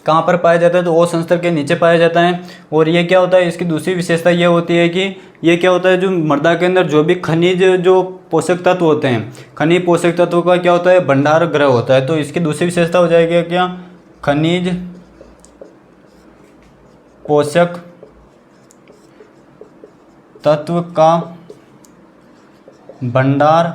कहाँ पर पाया जाता है, तो ओस संस्तर के नीचे पाया जाता है। और ये क्या होता है, इसकी दूसरी विशेषता ये होती है कि ये क्या होता है, जो मृदा के अंदर जो भी खनिज जो पोषक तत्व होते हैं, खनिज पोषक तत्वों का क्या होता है, भंडार गृह होता है। तो इसकी दूसरी विशेषता हो जाएगी क्या, खनिज पोषक तत्व का भंडार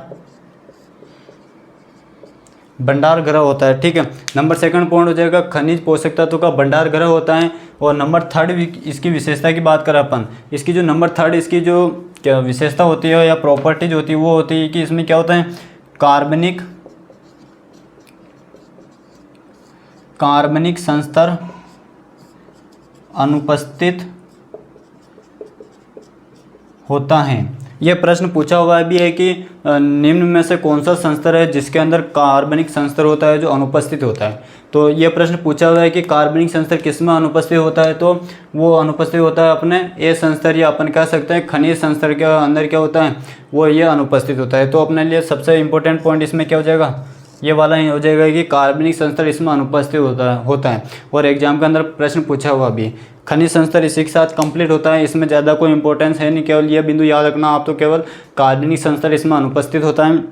गृह होता है। ठीक है, नंबर सेकंड पॉइंट हो जाएगा खनिज पोषक तत्व का भंडार गृह होता है। और नंबर थर्ड इसकी विशेषता की बात करें अपन, इसकी जो नंबर थर्ड इसकी जो क्या विशेषता होती है या प्रॉपर्टीज होती है वो होती है कि इसमें क्या होता है, कार्बनिक संस्तर अनुपस्थित होता है। यह प्रश्न पूछा हुआ भी है कि निम्न में से कौन सा संस्तर है जिसके अंदर कार्बनिक संस्तर होता है जो अनुपस्थित होता है। तो यह प्रश्न पूछा हुआ है कि कार्बनिक संस्तर किस में अनुपस्थित होता है, तो वो अनुपस्थित होता है अपने ए संस्तर या अपन कह सकते हैं खनिज संस्तर के अंदर क्या होता है, वो ये अनुपस्थित होता है। तो अपने लिए सबसे इंपॉर्टेंट पॉइंट इसमें क्या हो जाएगा, ये वाला ही हो जाएगा कि कार्बनिक संस्तर इसमें अनुपस्थित होता है। और एग्जाम के अंदर प्रश्न पूछा हुआ भी, खनिज संस्तर इसी के साथ कंप्लीट होता है, इसमें ज़्यादा कोई इंपॉर्टेंस है नहीं, केवल ये बिंदु याद रखना आप, तो केवल कार्बनिक संस्तर इसमें अनुपस्थित होता है।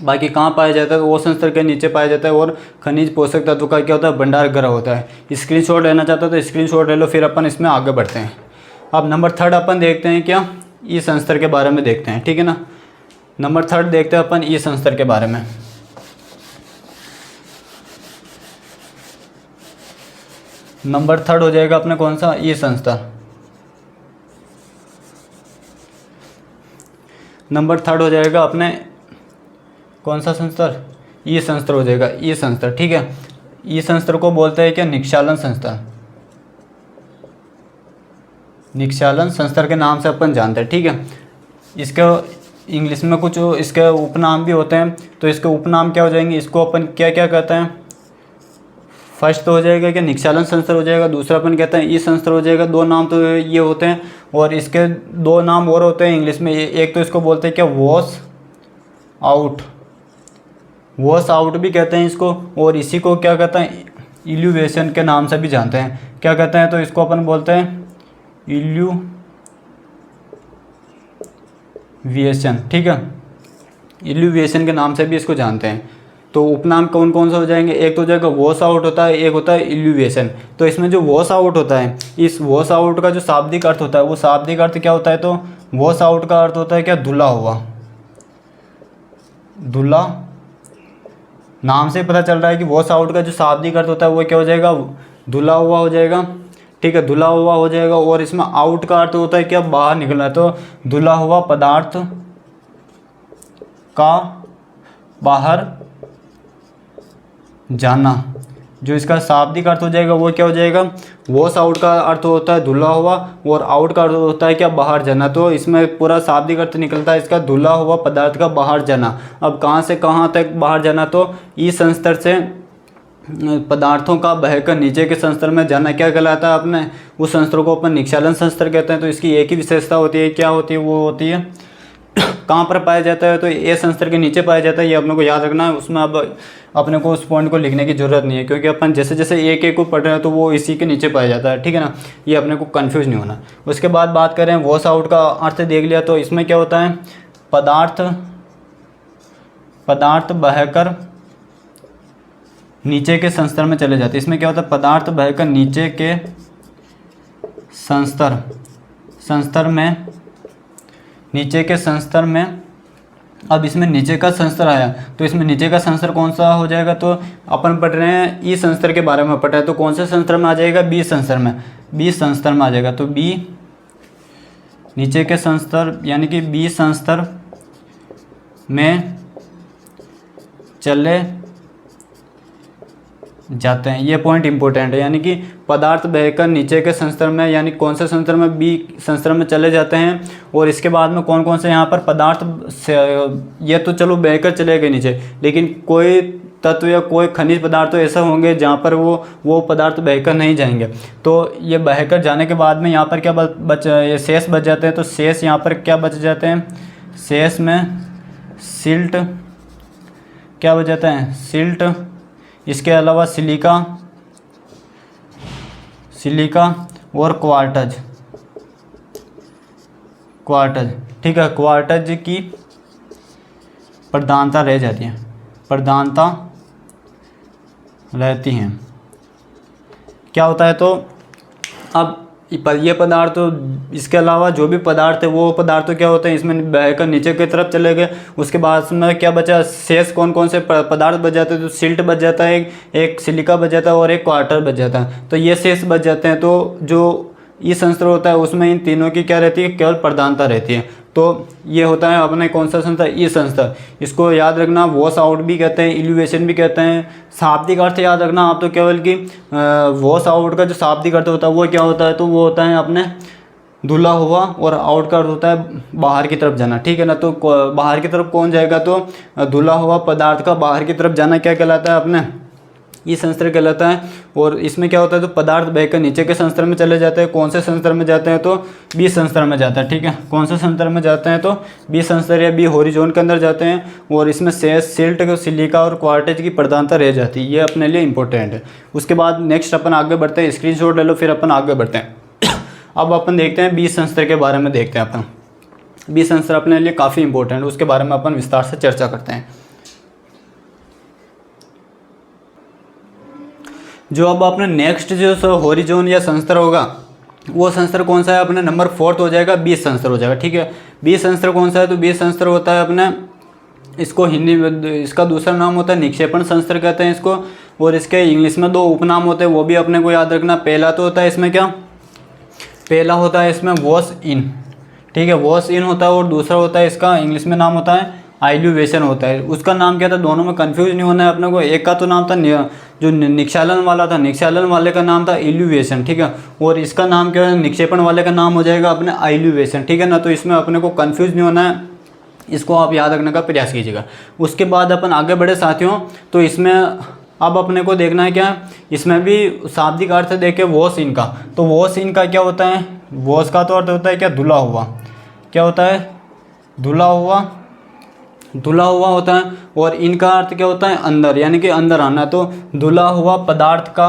बाकी कहाँ पाया जाता है, तो वो संस्तर के नीचे पाया जाता है। और खनिज पोषक तत्व का क्या होता है, भंडार गृह होता है। स्क्रीनशॉट लेना चाहता है तो स्क्रीनशॉट ले लो, फिर अपन इसमें आगे बढ़ते हैं। अब नंबर थर्ड अपन देखते हैं क्या, ई संस्तर के बारे में देखते हैं। ठीक है ना, नंबर थर्ड देखते हैं अपन ई संस्तर के बारे में। नंबर थर्ड हो जाएगा अपने कौन सा, ई संस्तर। नंबर थर्ड हो जाएगा अपने कौन सा संस्तर, ई संस्तर हो जाएगा, ई संस्तर। ठीक है, ई संस्तर को बोलते हैं क्या, निक्षालन संस्तर। निक्षालन संस्तर के नाम से अपन जानते हैं। ठीक है, इसका इंग्लिश में कुछ इसके उपनाम भी होते हैं, तो इसके उपनाम क्या हो जाएंगे, इसको अपन क्या क्या कहते हैं। फर्स्ट तो हो जाएगा कि निक्षालन संस्तर हो जाएगा, दूसरा अपन कहते हैं ई संस्तर हो जाएगा। दो नाम तो ये होते हैं, और इसके दो नाम और होते हैं इंग्लिश में। एक तो इसको बोलते हैं क्या, वॉश आउट भी कहते हैं इसको, और इसी को क्या कहते हैं, इल्यूवेशन के नाम से भी जानते हैं। क्या कहते हैं, तो इसको अपन बोलते हैं इल्यूविएशन। ठीक है, इल्यूविएशन के नाम से भी इसको जानते हैं। तो उपनाम कौन कौन से हो जाएंगे, एक तो हो जाएगा वॉश आउट होता है, एक होता है इल्यूविएशन। तो इसमें जो वॉश आउट होता है, इस वॉश आउट का जो शाब्दिक अर्थ होता है, वो शाब्दिक अर्थ क्या होता है, तो वॉश आउट का अर्थ होता है क्या, धुला हुआ। धुला नाम से पता चल रहा है कि वॉश आउट का जो शाब्दिक अर्थ होता है वो क्या हो जाएगा, धुला हुआ हो जाएगा। ठीक है, धुला हुआ हो जाएगा। और इसमें आउट का अर्थ होता है क्या, बाहर निकलना। तो धुला हुआ पदार्थ का बाहर जाना, जो इसका शाब्दिक अर्थ हो जाएगा वो क्या हो जाएगा, वॉश आउट का अर्थ होता है धुला हुआ, और आउट का अर्थ होता है क्या, बाहर जाना। तो इसमें पूरा शाब्दिक अर्थ निकलता है इसका, धुला हुआ पदार्थ का बाहर जाना। अब कहाँ से कहाँ तक बाहर जाना, तो ई संस्तर से पदार्थों का बहकर नीचे के संस्तर में जाना क्या कहलाता है, अपने उस संस्तर को अपन निक्षालन संस्तर कहते हैं। तो इसकी एक ही विशेषता होती है, क्या होती है, वो होती है कहाँ पर पाया जाता है, तो ए संस्तर के नीचे पाया जाता है। ये अपने को याद रखना है, उसमें अब अपने को उस पॉइंट को लिखने की ज़रूरत नहीं है, क्योंकि अपन जैसे जैसे एक एक को पढ़ रहे हैं तो वो इसी के नीचे पाया जाता है। ठीक है ना, ये अपने को कन्फ्यूज नहीं होना। उसके बाद बात करें वॉश आउट का अर्थ देख लिया, तो इसमें क्या होता है, पदार्थ बहकर नीचे के संस्तर में चले जाते हैं। इसमें क्या होता है, पदार्थ बहकर नीचे के संस्तर में, नीचे के संस्तर में। अब इसमें नीचे का संस्तर आया, तो इसमें नीचे का संस्तर कौन सा हो जाएगा, तो अपन पढ़ रहे हैं ई संस्तर के बारे में पढ़ रहे हैं, तो कौन से संस्तर में आ जाएगा, बी संस्तर में। बी संस्तर में आ जाएगा, तो बी नीचे के संस्तर यानी कि बी संस्तर में चले जाते हैं। ये पॉइंट इंपॉर्टेंट है, यानी कि पदार्थ बहकर नीचे के संस्तर में, यानी कौन से संस्तर में, बी संस्तर में चले जाते हैं। और इसके बाद में कौन कौन से यहाँ पर पदार्थ से, ये तो चलो बहकर चले गए नीचे, लेकिन कोई तत्व या कोई खनिज पदार्थ तो ऐसा होंगे जहाँ पर वो पदार्थ बहकर नहीं जाएंगे। तो ये बहकर जाने के बाद में यहाँ पर क्या ये शेष बच जाते हैं। तो शेष यहाँ पर क्या बच जाते हैं, शेष में सिल्ट क्या बच जाता है, सिल्ट इसके अलावा सिलिका और क्वार्टज, ठीक है, क्वार्टज की प्रधानता रह जाती है, प्रधानता रहती हैं। क्या होता है, तो अब ये पदार्थ, तो इसके अलावा जो भी पदार्थ है वो पदार्थ तो क्या होते हैं, इसमें बहकर नीचे की तरफ चले गए। उसके बाद में क्या बचा, शेष कौन कौन से पदार्थ बच जाते हैं, तो सिल्ट बच जाता है, एक सिलिका बच जाता है और एक क्वार्टर बच जाता है। तो ये शेष बच जाते हैं। तो जो ई संस्तर होता है उसमें इन तीनों की क्या रहती है, केवल प्रधानता रहती है। तो ये होता है अपने कौन सा संस्तर, ई संस्तर। इसको याद रखना, वॉश आउट भी कहते हैं, इल्यूवेशन भी कहते हैं। शाब्दिक अर्थ याद रखना आप, तो केवल कि वॉश आउट का जो शाब्दिक अर्थ होता है वो क्या होता है, तो वो होता है अपने धुला हुआ, और आउट का अर्थ होता है बाहर की तरफ जाना, ठीक है ना। तो बाहर की तरफ कौन जाएगा, तो धुला हुआ पदार्थ का बाहर की तरफ जाना क्या कहलाता है, अपने ई संस्तर कहलाता है। और इसमें क्या होता है, तो पदार्थ बहकर नीचे के संस्तर में चले जाते हैं। कौन से संस्तर में जाते हैं, तो बी संस्तर में जाता है, ठीक है। कौन से संस्तर में जाते हैं, तो बी संस्तर या बी होरिजोन के अंदर जाते हैं। और इसमें शेष सिल्ट, सिलिका और क्वार्टेज की प्रधानता रह जाती है। ये अपने लिए इंपॉर्टेंट है। उसके बाद नेक्स्ट अपन आगे बढ़ते हैं, स्क्रीनशॉट ले लो, फिर अपन आगे बढ़ते हैं। अब अपन देखते हैं बी संस्तर के बारे में, देखते हैं अपन बी संस्तर अपने लिए काफ़ी इंपॉर्टेंट है, उसके बारे में अपन विस्तार से चर्चा करते हैं। जो अब अपने नेक्स्ट जो होरिजोन या संस्तर होगा, वो संस्तर कौन सा है, अपने नंबर 4 हो जाएगा, बी संस्तर हो जाएगा, ठीक है। बी संस्तर कौन सा है, तो बी संस्तर होता है अपने, इसको हिंदी में इसका दूसरा नाम होता है निक्षेपण संस्तर कहते हैं इसको। और इसके इंग्लिश में 2 उपनाम होते हैं, वो भी अपने को याद रखना। पहला तो होता है इसमें क्या, पहला होता है इसमें वॉश इन, ठीक है, वॉश इन होता है। और दूसरा होता है इसका इंग्लिश में नाम होता है आइल्यूवेशन होता है। उसका नाम क्या था, दोनों में कंफ्यूज नहीं होना है अपने को। एक का तो नाम था जो निक्षालन वाला था, निक्षालन वाले का नाम था इल्यूवेशन, ठीक है। और इसका नाम क्या है, निक्षेपण वाले का नाम हो जाएगा अपने आइल्यूवेशन, ठीक है ना। तो इसमें अपने को कंफ्यूज नहीं होना है, इसको आप याद रखने का प्रयास कीजिएगा। उसके बाद अपन आगे बढ़े साथियों, तो इसमें अब अपने को देखना है क्या, इसमें भी शाब्दिक अर्थ देखे वॉश इन का। तो वॉश इन का क्या होता है, वॉश का तो अर्थ होता है क्या, धुला हुआ, क्या होता है, धुला हुआ होता है। और इनका अर्थ क्या होता है, अंदर, यानी कि अंदर आना। तो धुला हुआ पदार्थ का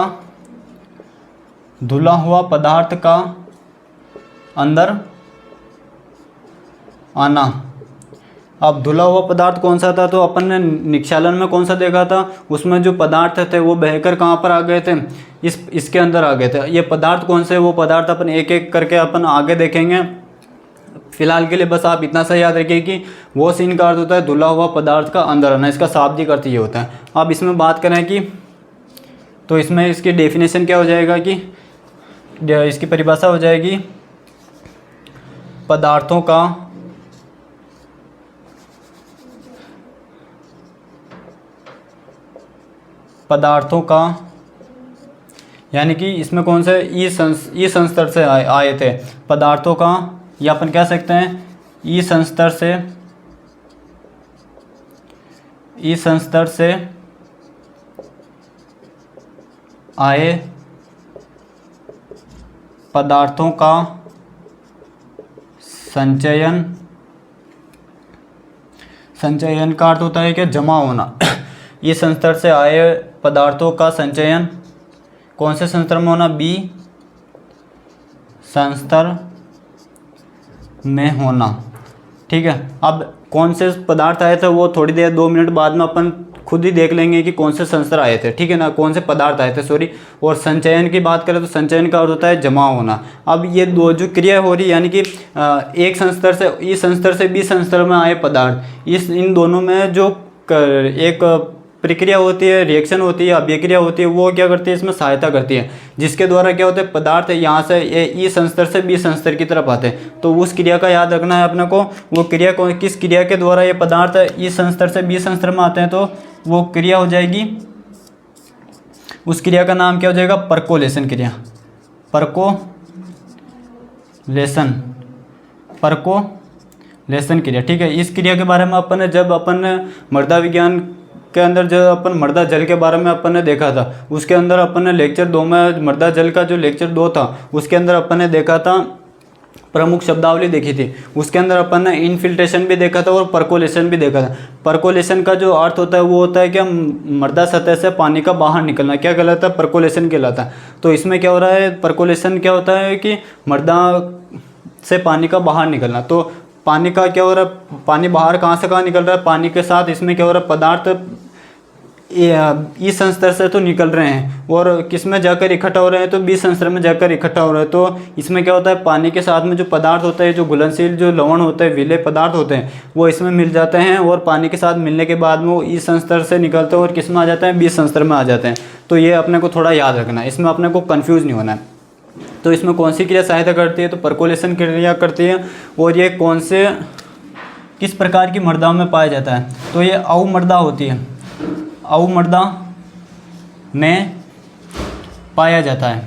अंदर आना। अब धुला हुआ पदार्थ कौन सा था, तो अपन ने निक्षालन में कौन सा देखा था, उसमें जो पदार्थ थे वो बहकर कहाँ पर आ गए थे, इसके अंदर आ गए थे। ये पदार्थ कौन से, वो पदार्थ अपन एक एक करके अपन आगे देखेंगे। फिलहाल के लिए बस आप इतना सा याद रखिए कि वो सीन का अर्थ होता है धुला हुआ पदार्थ का अंदर आना, इसका शाब्दिक अर्थ ये होता है। अब इसमें बात करें कि, तो इसमें इसकी डेफिनेशन क्या हो जाएगा, कि इसकी परिभाषा हो जाएगी पदार्थों का यानी कि इसमें कौन से ई संस्तर से आए थे पदार्थों का, या अपन कह सकते हैं ई संस्तर से आए पदार्थों का संचयन का अर्थ होता है कि जमा होना। ई संस्तर से आए पदार्थों का संचयन कौन से संस्तर में होना, बी संस्तर में होना, ठीक है। अब कौन से पदार्थ आए थे वो थोड़ी देर 2 मिनट बाद में अपन खुद ही देख लेंगे कि कौन से संस्तर आए थे, ठीक है ना, कौन से पदार्थ आए थे, सॉरी। और संचयन की बात करें तो संचयन का अर्थ होता है जमा होना। अब ये दो जो क्रिया हो रही है, यानी कि एक संस्तर से ई संस्तर से बी संस्तर में आए पदार्थ, इन दोनों में जो एक प्रक्रिया होती है, रिएक्शन होती है, अभिक्रिया होती है, वो क्या करती है, इसमें सहायता करती है, जिसके द्वारा क्या होता है, पदार्थ यहाँ से ई संस्तर से बी संस्तर की तरफ आते हैं। तो उस क्रिया का याद रखना है अपने को, वो क्रिया किस क्रिया के द्वारा ये पदार्थ ई संस्तर से बी संस्तर में आते हैं, तो वो क्रिया हो जाएगी, उस क्रिया का नाम क्या हो जाएगा, परकोलेशन क्रिया, परकोलेशन क्रिया, ठीक है। इस क्रिया के बारे में अपन ने जब मृदा विज्ञान के अंदर जब अपन मृदा जल के बारे में अपन ने देखा था, उसके अंदर अपन ने लेक्चर 2 में मृदा जल का जो लेक्चर 2 था उसके अंदर अपन ने देखा था प्रमुख शब्दावली देखी थी। उसके अंदर अपन ने इनफिल्ट्रेशन भी देखा था और परकोलेशन भी देखा था। परकोलेशन का जो अर्थ होता है वो होता है कि मृदा सतह से पानी का बाहर निकलना, क्या कहलाता है, परकोलेशन कहलाता है। तो इसमें क्या हो रहा है, परकोलेशन क्या होता है कि मृदा से पानी का बाहर निकलना। तो पानी का क्या हो रहा है, पानी बाहर कहाँ से कहाँ निकल रहा है, पानी के साथ इसमें क्या हो रहा है, पदार्थ इस संस्तर से तो निकल रहे हैं और किस में जाकर इकट्ठा हो रहे हैं, तो बी संस्तर में जाकर इकट्ठा हो रहे हैं। तो इसमें क्या होता है, पानी के साथ में जो पदार्थ होता है, जो घुलनशील जो लवण होते हैं, विलेय पदार्थ होते हैं, वो इसमें मिल जाते हैं और पानी के साथ मिलने के बाद में वो इस संस्तर से निकलते हैं और किस में आ जाते हैं, बी संस्तर में आ जाते हैं। तो ये अपने को थोड़ा याद रखना है, इसमें अपने को कन्फ्यूज़ नहीं होना है। तो इसमें कौन सी क्रिया सहायता करती है, तो परकोलेशन क्रिया करती है। और ये कौन से किस प्रकार की मृदाओं में पाया जाता है, तो ये अवमृदा होती है, अवमृदा में पाया जाता है।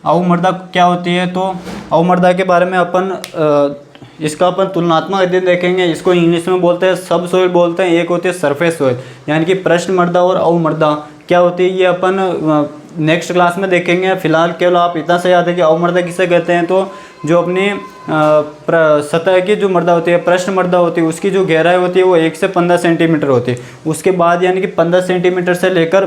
अवमृदा क्या होती है, तो अवमृदा के बारे में अपन इसका अपन तुलनात्मक अध्ययन देखेंगे। इसको इंग्लिश में बोलते हैं सब सोइल बोलते हैं, एक होती है सरफेस सोइल, यानी कि पृष्ठ मृदा और अवमृदा क्या होती है, ये अपन नेक्स्ट क्लास में देखेंगे। फिलहाल केवल आप इतना से याद है कि अवमृदा किसे कहते हैं, तो जो अपनी सतह की जो मृदा होती है, पृष्ठ मृदा होती है, उसकी जो गहराई होती है वो 1 से 15 सेंटीमीटर होती है। उसके बाद यानी कि 15 सेंटीमीटर से लेकर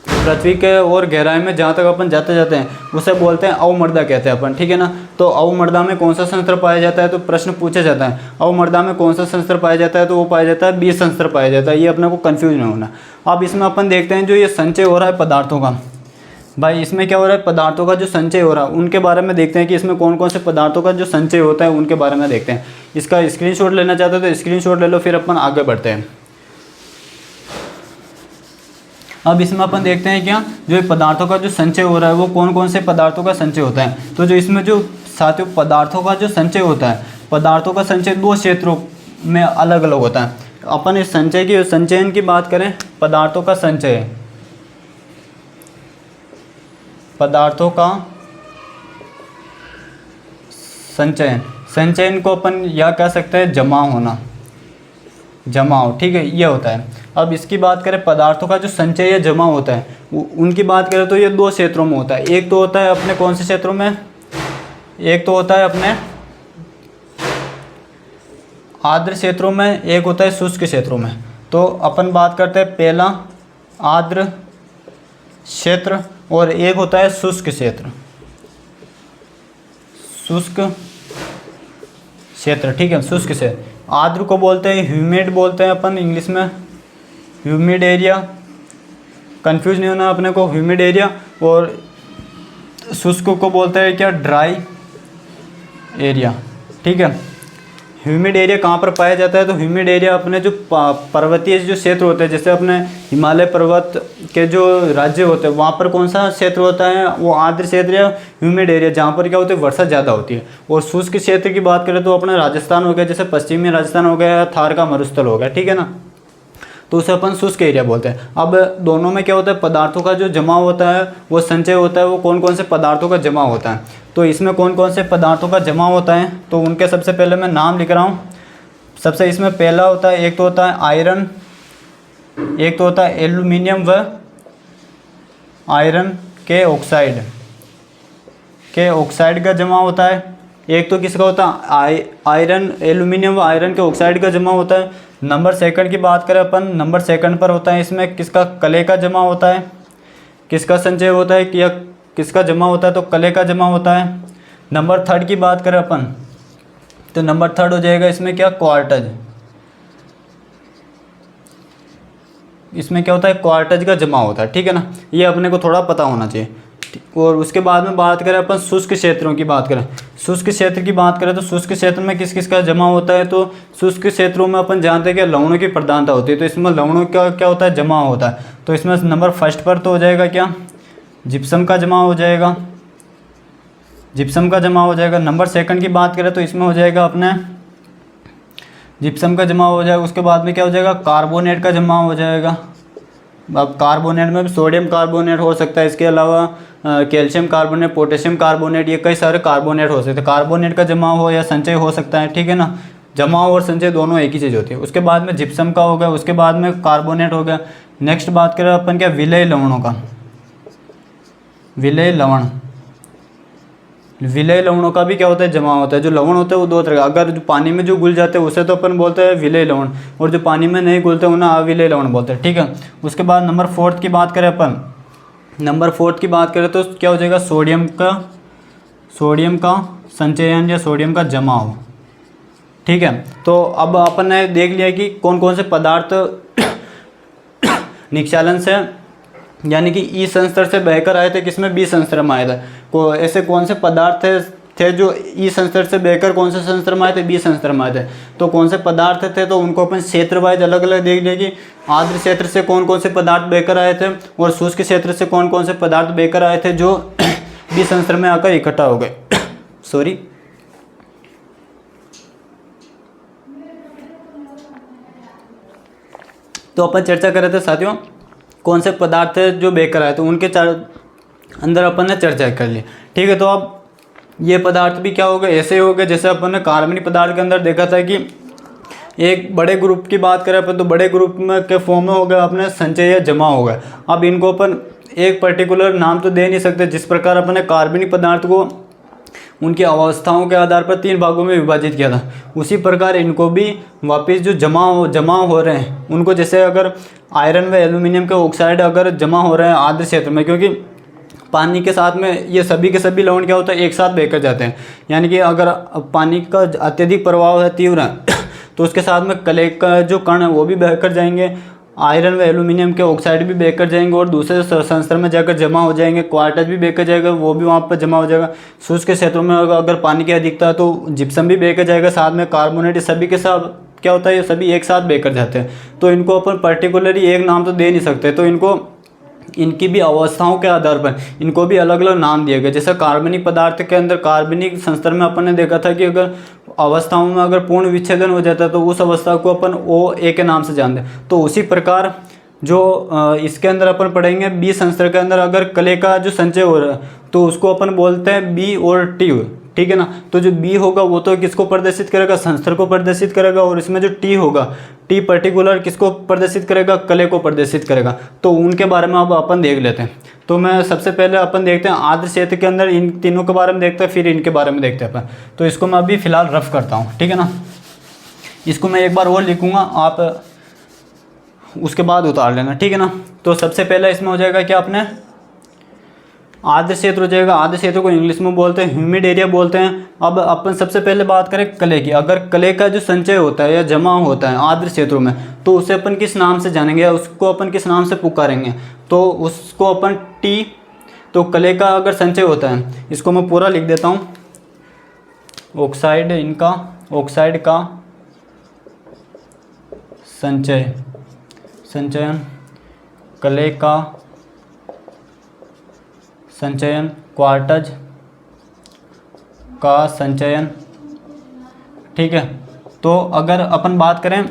पृथ्वी के और गहराई में जहाँ तक अपन जाते जाते हैं उसे बोलते हैं अवमृदा कहते हैं अपन, ठीक है ना। तो अवमृदा में कौन सा संस्तर पाया जाता है, तो प्रश्न पूछा जाता है अवमृदा में कौन सा संस्तर पाया जाता है, तो वो पाया जाता है बी संस्तर पाया जाता है। ये अपने को कन्फ्यूज नहीं होना। अब इसमें अपन देखते हैं जो ये संचय हो रहा है पदार्थों का, भाई इसमें क्या हो रहा है, पदार्थों का जो संचय हो रहा है उनके बारे में देखते हैं कि इसमें कौन कौन से पदार्थों का जो संचय होता है उनके बारे में देखते हैं। इसका स्क्रीनशॉट लेना चाहते हो तो स्क्रीनशॉट ले लो, फिर अपन आगे बढ़ते हैं। अब इसमें अपन देखते हैं क्या जो पदार्थों का जो संचय हो रहा है वो कौन कौन से पदार्थों का संचय होता है। तो जो इसमें जो साथियों पदार्थों का जो संचय होता है, पदार्थों का संचय 2 क्षेत्रों में अलग अलग होता है। अपन इस संचय की संचयन की बात करें, पदार्थों का संचय, पदार्थों का संचयन, संचयन को अपन यह कह सकते हैं जमाव होना, जमाव, ठीक है, ये होता है। अब इसकी बात करें पदार्थों का जो संचय या जमाव होता है उनकी बात करें तो ये 2 क्षेत्रों में होता है। एक तो होता है अपने कौन से क्षेत्रों में, एक तो होता है अपने आर्द्र क्षेत्रों में, एक होता है शुष्क क्षेत्रों में। तो अपन बात करते हैं पहला आर्द्र क्षेत्र और एक होता है शुष्क क्षेत्र, शुष्क क्षेत्र, ठीक है, शुष्क क्षेत्र। आर्द्र को बोलते हैं ह्यूमिड बोलते हैं अपन इंग्लिश में, ह्यूमिड एरिया, कंफ्यूज नहीं होना अपने को, ह्यूमिड एरिया। और शुष्क को बोलते हैं क्या, ड्राई एरिया, ठीक है। ह्यूमिड एरिया कहाँ पर पाया जाता है, तो ह्यूमिड एरिया अपने जो पर्वतीय जो क्षेत्र होते हैं, जैसे अपने हिमालय पर्वत के जो राज्य होते हैं वहाँ पर कौन सा क्षेत्र होता है, वो आर्द्र क्षेत्र या ह्यूमिड एरिया, जहाँ पर क्या होती है, वर्षा ज़्यादा होती है। और शुष्क क्षेत्र की बात करें तो अपना राजस्थान हो गया, जैसे पश्चिमी राजस्थान हो गया, थार का मरुस्थल हो गया, ठीक है ना, तो उसे अपन शुष्क एरिया बोलते हैं। अब दोनों में क्या होता है, पदार्थों का जो जमा होता है वो संचय होता है, वो कौन कौन से पदार्थों का जमा होता है। तो इसमें कौन कौन से पदार्थों का जमा होता है, तो उनके सबसे पहले मैं नाम लिख रहा हूँ। सबसे इसमें पहला होता है, एक तो होता है आयरन, एक तो होता है एल्यूमिनियम व आयरन के ऑक्साइड का जमा होता है। एक तो किसका होता है, आयरन, एल्यूमिनियम व आयरन के ऑक्साइड का जमा होता है। नंबर सेकंड की बात करें अपन, नंबर सेकंड पर होता है इसमें किसका, कले का जमा होता है। किसका संचय होता है कि या किसका जमा होता है, तो कले का जमा होता है। नंबर थर्ड की बात करें अपन तो नंबर थर्ड हो जाएगा इसमें क्या, क्वार्टज। इसमें क्या होता है, क्वार्टज का जमा होता है, ठीक है ना, ये अपने को थोड़ा पता होना चाहिए। और उसके बाद में बात करें अपन शुष्क क्षेत्रों की बात करें, शुष्क क्षेत्र की बात करें तो शुष्क क्षेत्र में किस किस का जमा होता है, तो शुष्क क्षेत्रों में अपन जानते हैं कि लवणों की प्रधानता होती है, तो इसमें लवणों का क्या होता है, जमा होता है। तो इसमें नंबर फर्स्ट पर तो हो जाएगा क्या, जिप्सम का जमा हो जाएगा, जिप्सम का जमा हो जाएगा। नंबर सेकंड की बात करें तो इसमें हो जाएगा अपने जिप्सम का जमा हो जाएगा। उसके बाद में क्या हो जाएगा, कार्बोनेट का जमा हो जाएगा। अब कार्बोनेट में सोडियम कार्बोनेट हो सकता है, इसके अलावा कैल्शियम कार्बोनेट, पोटेशियम कार्बोनेट, ये कई सारे कार्बोनेट हो सकते हैं। कार्बोनेट का जमाव हो या संचय हो सकता है, ठीक है ना, जमाव और संचय दोनों एक ही चीज़ होती है। उसके बाद में जिप्सम का हो गया, उसके बाद में कार्बोनेट हो गया। नेक्स्ट बात करें अपन क्या, विलय लवणों का, विलय लवण, विलय लवणों का भी क्या होता है, जमाव होता है। जो लवण होते हैं वो दो तरह का, अगर जो पानी में जो घुल जाते हैं उसे तो अपन बोलते हैं विलय लवण, और जो पानी में नहीं घुलते उन्हें अविलय लवण बोलते हैं, ठीक है। उसके बाद नंबर 4 की बात करें अपन, नंबर 4 की बात करें तो क्या हो जाएगा, सोडियम का संचयन या सोडियम का जमाव, ठीक है। तो अब अपन ने देख लिया कि कौन कौन से पदार्थ निक्षालन से यानी कि ई संस्तर से बहकर आए थे, किसमें बी संस्तर में आए थे। को ऐसे कौन से पदार्थ थे जो ई संस्तर से बहकर कौन से संस्तर में आए थे, बी संस्तर में आए थे। तो कौन से पदार्थ थे, तो उनको अपन क्षेत्र वाइज अलग अलग देख लिया कि आर्द्र क्षेत्र से कौन कौन से पदार्थ बहकर आए थे और शुष्क क्षेत्र से कौन कौन से पदार्थ बहकर आए थे जो बी संस्तर में आकर इकट्ठा हो गए। सॉरी, तो अपन चर्चा कर रहे थे साथियों कौन से पदार्थ है जो बहकर आए, तो उनके अंदर अपन ने चर्चा कर ली, ठीक है। तो अब ये पदार्थ भी क्या हो गए, ऐसे हो गए जैसे अपन ने कार्बनिक पदार्थ के अंदर देखा था कि एक बड़े ग्रुप की बात करें अपन, तो बड़े ग्रुप में के फॉर्म में हो गया अपने संचय या जमा हो गया। अब इनको अपन एक पर्टिकुलर नाम तो दे नहीं सकते, जिस प्रकार अपन ने कार्बनिक पदार्थ को उनकी अवस्थाओं के आधार पर 3 भागों में विभाजित किया था, उसी प्रकार इनको भी वापस जो जमा हो रहे हैं उनको, जैसे अगर आयरन व एल्यूमिनियम के ऑक्साइड अगर जमा हो रहे हैं आर्द्र क्षेत्र में, क्योंकि पानी के साथ में ये सभी के सभी लवण क्या होता है, एक साथ बहकर जाते हैं। यानी कि अगर पानी का अत्यधिक प्रभाव है, तीव्र है, तो उसके साथ में कले का जो कण है वो भी बहकर जाएंगे, आयरन व एल्यूमिनियम के ऑक्साइड भी बहकर जाएंगे और दूसरे संस्तर में जाकर जमा हो जाएंगे, क्वार्टज भी बहकर जाएगा, वो भी वहाँ पर जमा हो जाएगा। शुष्क क्षेत्रों में अगर पानी की अधिकता है तो जिप्सम भी बहकर जाएगा, साथ में कार्बोनेट, सभी के साथ क्या होता है, ये सभी एक साथ बहकर जाते हैं। तो इनको अपन पर्टिकुलरली एक नाम तो दे नहीं सकते, तो इनको इनकी भी अवस्थाओं के आधार पर इनको भी अलग अलग नाम दिए गए। जैसे कार्बनिक पदार्थ के अंदर कार्बनिक संस्तर में अपन ने देखा था कि अगर अवस्थाओं में अगर पूर्ण विच्छेदन हो जाता है तो उस अवस्था को अपन OA के नाम से जानते हैं। तो उसी प्रकार जो इसके अंदर अपन पढ़ेंगे बी संस्तर के अंदर अगर कले का जो संचय हो रहा है तो उसको अपन बोलते हैं बी और टी, ठीक है ना। तो जो बी होगा वो तो किसको प्रदर्शित करेगा, संस्तर को प्रदर्शित करेगा, और इसमें जो टी होगा, टी पर्टिकुलर किसको प्रदर्शित करेगा, कले को प्रदर्शित करेगा। तो उनके बारे में अब अपन देख लेते हैं। तो मैं सबसे पहले अपन देखते हैं आर्द्र क्षेत्र के अंदर इन तीनों के बारे में देखते हैं, फिर इनके बारे में देखते हैं अपन। तो इसको मैं अभी फिलहाल रफ करता हूँ, ठीक है ना। इसको मैं एक बार और लिखूँगा, आप उसके बाद उतार लेना, ठीक है ना। तो सबसे पहले इसमें हो जाएगा क्या, अपने आर्द्र क्षेत्र हो जाएगा। आर्द्र क्षेत्र को इंग्लिश में बोलते हैं ह्यूमिड एरिया बोलते हैं। अब अपन सबसे पहले बात करें कले की। अगर कले का जो संचय होता है या जमा होता है आर्द्र क्षेत्रों में, तो उसे अपन किस नाम से जानेंगे या उसको अपन किस नाम से पुकारेंगे, तो उसको अपन टी। तो कले का अगर संचय होता है, इसको मैं पूरा लिख देता हूँ, ऑक्साइड का संचयन, कले का संचयन, क्वार्टज का संचयन, ठीक है। तो अगर अपन बात करें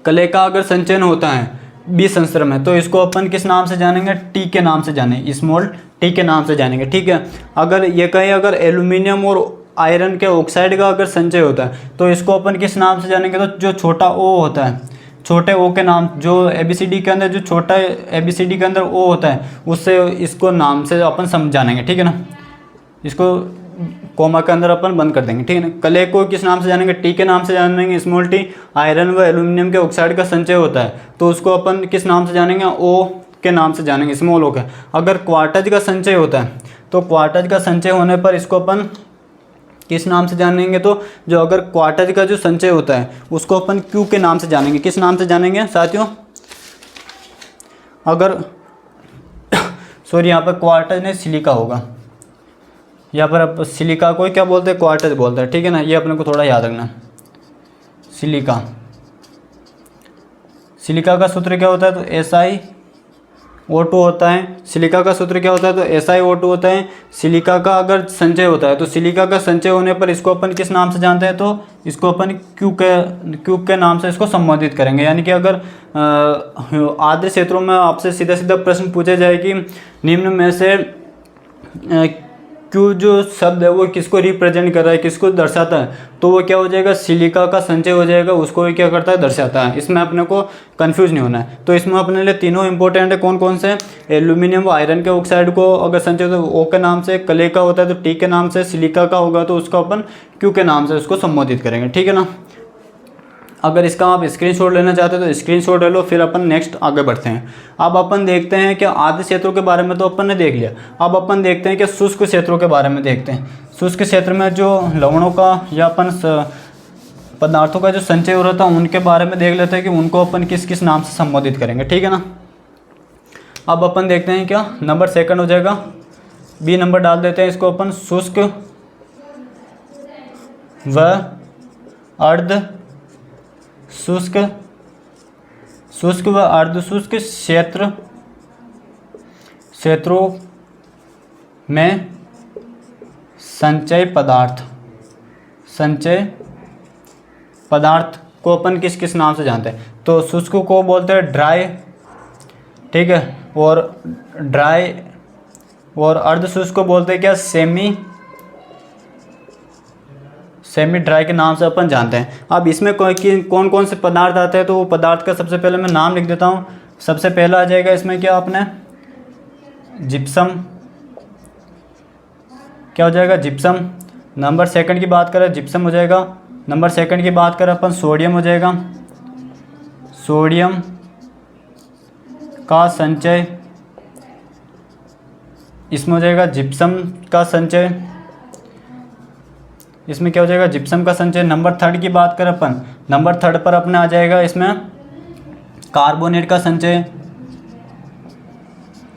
कले का अगर संचयन होता है बी संस्तर में, तो इसको अपन किस नाम से जानेंगे, टी के नाम से जानेंगे, स्मॉल टी के नाम से जानेंगे, ठीक है। अगर ये कहें अगर एल्यूमिनियम और आयरन के ऑक्साइड का अगर संचय होता है तो इसको अपन किस नाम से जानेंगे, तो जो छोटा ओ होता है, छोटे ओ के नाम, जो ABCD के अंदर जो छोटा ABCD के अंदर ओ होता है उससे इसको नाम से अपन जानेंगे, ठीक है ना। इसको कोमा के अंदर अपन बंद कर देंगे, ठीक है ना। कले को किस नाम से जानेंगे, टी के नाम से जानेंगे, स्मॉल टी। आयरन व एल्यूमिनियम के ऑक्साइड का संचय होता है तो उसको अपन किस नाम से जानेंगे, ओ के नाम से जानेंगे, स्मॉल ओ के। अगर क्वार्टज का संचय होता है तो क्वार्टज का संचय होने पर इसको अपन किस नाम से जानेंगे, तो जो अगर क्वार्टज का जो संचय होता है उसको अपन क्यू के नाम से जानेंगे। किस नाम से जानेंगे साथियों, अगर सॉरी यहाँ पर क्वार्टज नहीं सिलिका होगा, यहाँ पर अब सिलिका को क्या बोलते हैं, क्वार्टज बोलते हैं, ठीक है ना। ये अपने को थोड़ा याद रखना। सिलिका का सूत्र क्या होता है, तो SiO2 होता है। सिलिका का सूत्र क्या होता है, तो SiO2 होता है। सिलिका का अगर संचय होता है तो सिलिका का संचय होने पर इसको अपन किस नाम से जानते हैं, तो इसको अपन क्यू के नाम से इसको संबोधित करेंगे। यानी कि अगर आर्द्र क्षेत्रों में आपसे सीधा सीधा प्रश्न पूछा जाए कि निम्न में से क्यू जो शब्द है वो किसको रिप्रेजेंट कर रहा है, किसको दर्शाता है, तो वो क्या हो जाएगा, सिलिका का संचय हो जाएगा, उसको भी क्या करता है, दर्शाता है। इसमें अपने को कंफ्यूज नहीं होना है। तो इसमें अपने लिए तीनों इंपॉर्टेंट है। कौन कौन से, एल्यूमिनियम व आयरन के ऑक्साइड को अगर संचय तो ओ के नाम से, क्ले का होता है तो टी के नाम से, सिलिका का होगा तो उसको अपन क्यू के नाम से उसको संबोधित करेंगे, ठीक है ना। अगर इसका आप स्क्रीनशॉट लेना चाहते हैं तो स्क्रीनशॉट ले लो, फिर अपन नेक्स्ट आगे बढ़ते हैं। अब अपन देखते हैं कि आद्र क्षेत्रों के बारे में तो अपन ने देख लिया। अब अपन देखते हैं कि शुष्क क्षेत्रों के बारे में देखते हैं। शुष्क क्षेत्र में जो लवणों का या अपन पदार्थों का जो संचय हो रहा था उनके बारे में देख लेते हैं कि उनको अपन किस किस नाम से संबोधित करेंगे, ठीक है ना। अब अपन देखते हैं क्या नंबर सेकंड हो जाएगा, बी नंबर डाल देते हैं इसको अपन, शुष्क व अर्ध शुष्क, शुष्क व अर्धशुष्क क्षेत्रों में संचय पदार्थ को अपन किस किस नाम से जानते हैं। तो शुष्क को बोलते हैं ड्राई, ठीक है, और ड्राई, और अर्धशुष्क को बोलते हैं क्या, सेमी ड्राई के नाम से अपन जानते हैं। अब इसमें कौन कौन से पदार्थ आते हैं, तो वो पदार्थ का सबसे पहले मैं नाम लिख देता हूँ। सबसे पहला आ जाएगा इसमें क्या, अपने जिप्सम, क्या हो जाएगा, जिप्सम। नंबर सेकंड की बात करें जिप्सम हो जाएगा। नंबर सेकंड की बात करें अपन सोडियम हो जाएगा, सोडियम का संचय, इसमें हो जाएगा जिप्सम का संचय, इसमें क्या हो जाएगा, जिप्सम का संचय। नंबर थर्ड की बात करें अपन, नंबर थर्ड पर अपने आ जाएगा इसमें कार्बोनेट का संचय,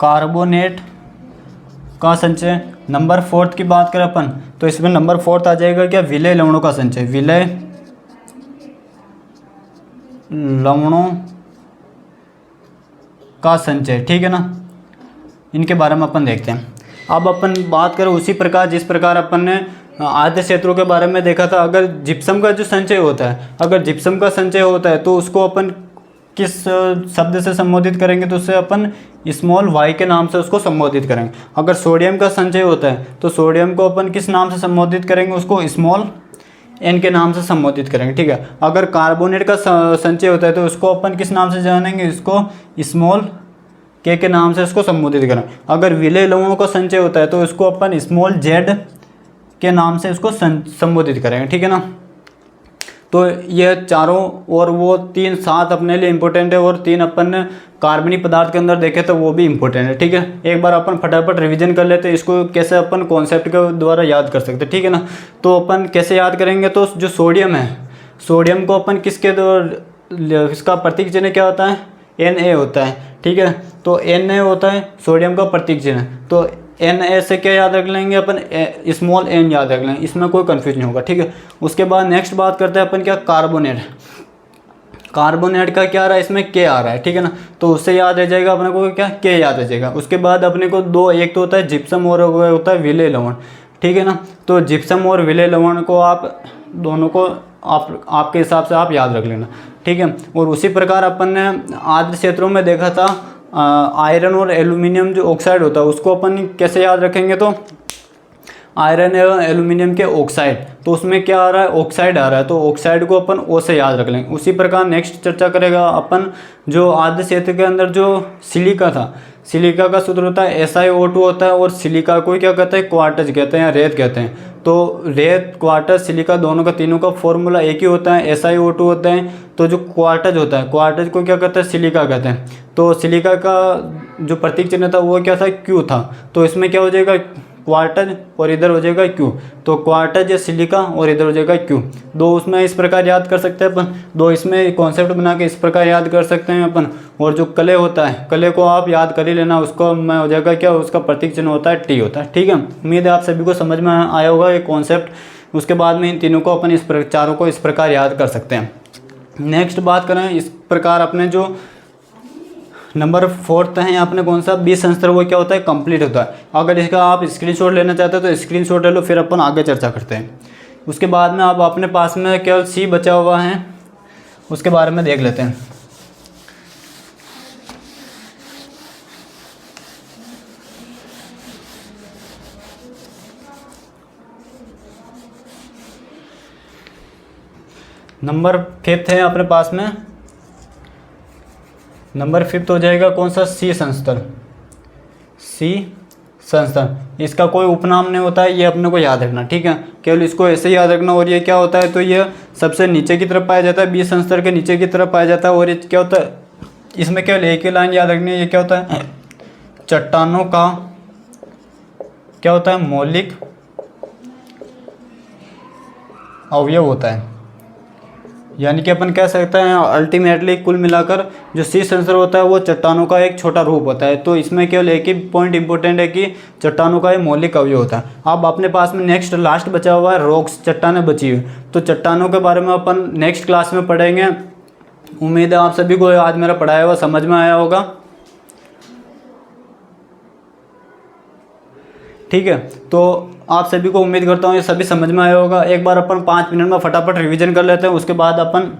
कार्बोनेट का संचय। नंबर फोर्थ की बात करें अपन तो इसमें नंबर फोर्थ आ जाएगा क्या, विलय लवणों का संचय, विलय लवणों का संचय, ठीक है ना। इनके बारे में अपन देखते हैं। अब अपन बात करें उसी प्रकार जिस प्रकार अपन ने आद्र क्षेत्रों के बारे में देखा था। अगर जिप्सम का जो संचय होता है, अगर जिप्सम का संचय होता है तो उसको अपन किस शब्द से संबोधित करेंगे, तो उससे अपन स्मॉल वाई के नाम से उसको संबोधित करेंगे। अगर सोडियम का संचय होता है तो सोडियम को अपन किस नाम से संबोधित करेंगे, उसको स्मॉल एन के नाम से संबोधित करेंगे, ठीक है। अगर कार्बोनेट का संचय होता है तो उसको अपन किस नाम से जानेंगे, इसको स्मॉल के नाम से उसको संबोधित करें। अगर विलय लवणों का संचय होता है तो उसको अपन स्मॉल जेड के नाम से उसको संबोधित करेंगे, ठीक है ना। तो ये चारों और वो तीन सात अपने लिए इम्पोर्टेंट है, और तीन अपन ने कार्बनिक पदार्थ के अंदर देखे तो वो भी इम्पोर्टेंट है, ठीक है। एक बार अपन फटाफट रिवीजन कर लेते हैं इसको, कैसे अपन कॉन्सेप्ट के द्वारा याद कर सकते हैं, ठीक है ना। तो अपन कैसे याद करेंगे, तो जो सोडियम है, सोडियम को अपन किसके द्वारा, इसका प्रतीक चिन्ह क्या होता है, Na होता है, ठीक है। तो Na होता है सोडियम का प्रतीक चिन्ह, तो Na से क्या याद रख लेंगे अपन, स्मॉल n याद रख लेंगे, इसमें कोई कंफ्यूज नहीं होगा, ठीक है। उसके बाद नेक्स्ट बात करते हैं अपन क्या, कार्बोनेट। कार्बोनेट का क्या आ रहा है, इसमें K आ रहा है, ठीक है ना। तो उससे याद रह जाएगा अपने को क्या, K याद रह जाएगा। उसके बाद अपने को दो, एक तो होता है जिप्सम और होता है विलय लवण, ठीक है ना। तो जिप्सम और विलय लवण को आप दोनों को आपके हिसाब से आप याद रख लेना, ठीक है। और उसी प्रकार अपन ने आद्र क्षेत्रों में देखा था आयरन और एल्यूमिनियम जो ऑक्साइड होता है उसको अपन कैसे याद रखेंगे, तो आयरन एवं एल्यूमिनियम के ऑक्साइड, तो उसमें क्या आ रहा है, ऑक्साइड आ रहा है, तो ऑक्साइड को अपन ओ से याद रख लेंगे। उसी प्रकार नेक्स्ट चर्चा करेगा अपन जो आद्र क्षेत्र के अंदर जो सिलिका था, सिलिका का सूत्र होता है SiO2 होता है, और सिलिका को क्या कहते हैं, क्वार्टज कहते हैं या रेत कहते हैं। तो रेत, क्वार्टज, सिलिका दोनों का, तीनों का फॉर्मूला एक ही होता है, SiO2 होता है। तो जो क्वार्टज होता है, क्वार्टज को क्या कहते हैं, सिलिका कहते हैं। तो सिलिका का जो प्रतीक चिन्ह था वो क्या था, Q था। तो इसमें क्या हो जाएगा, क्वार्टज और इधर हो जाएगा Q। तो क्वार्टज या सिलिका और इधर हो जाएगा Q। दो उसमें इस प्रकार याद कर सकते हैं अपन, दो इसमें कॉन्सेप्ट बना के इस प्रकार याद कर सकते हैं अपन। और जो कले होता है, कले को आप याद कर ही लेना, उसको में हो जाएगा क्या, उसका प्रतीक चिन्ह होता है T होता है, ठीक है। उम्मीद है आप सभी को समझ में आया होगा ये कॉन्सेप्ट। उसके बाद में इन तीनों को अपन चारों को इस प्रकार याद कर सकते हैं। नेक्स्ट बात करें, इस प्रकार अपने जो नंबर फोर्थ है अपने कौन सा, बी संस्तर, वो क्या होता है, कंप्लीट होता है। अगर इसका आप स्क्रीनशॉट लेना चाहते हो तो स्क्रीनशॉट ले लो, फिर अपन आगे चर्चा करते हैं। उसके बाद में अब अपने पास में केवल सी बचा हुआ है, उसके बारे में देख लेते हैं। नंबर 5 है अपने पास में, नंबर 5 हो जाएगा कौन सा, सी संस्तर। सी संस्तर, इसका कोई उपनाम नहीं होता है, ये अपने को याद रखना, ठीक है, केवल इसको ऐसे याद रखना। और ये क्या होता है, तो ये सबसे नीचे की तरफ पाया जाता है, बी संस्तर के नीचे की तरफ पाया जाता है। और ये क्या होता है, इसमें केवल एक ही लाइन याद रखनी है, ये क्या होता है, चट्टानों का क्या होता है, मौलिक अवयव होता है। यानी कि अपन कह सकते हैं अल्टीमेटली कुल मिलाकर जो सी सेंसर होता है वो चट्टानों का एक छोटा रूप होता है। तो इसमें केवल एक ही पॉइंट इंपॉर्टेंट है कि चट्टानों का एक मौलिक अवयव होता है। अब अपने पास में नेक्स्ट लास्ट बचा हुआ है रॉक्स, चट्टानें बची हुई। तो चट्टानों के बारे में अपन नेक्स्ट क्लास में पढ़ेंगे। उम्मीद है आप सभी को आज मेरा पढ़ाया हुआ समझ में आया होगा, ठीक है। तो आप सभी को उम्मीद करता हूँ ये सभी समझ में आया होगा। एक बार अपन 5 मिनट में फटाफट रिवीजन कर लेते हैं, उसके बाद अपन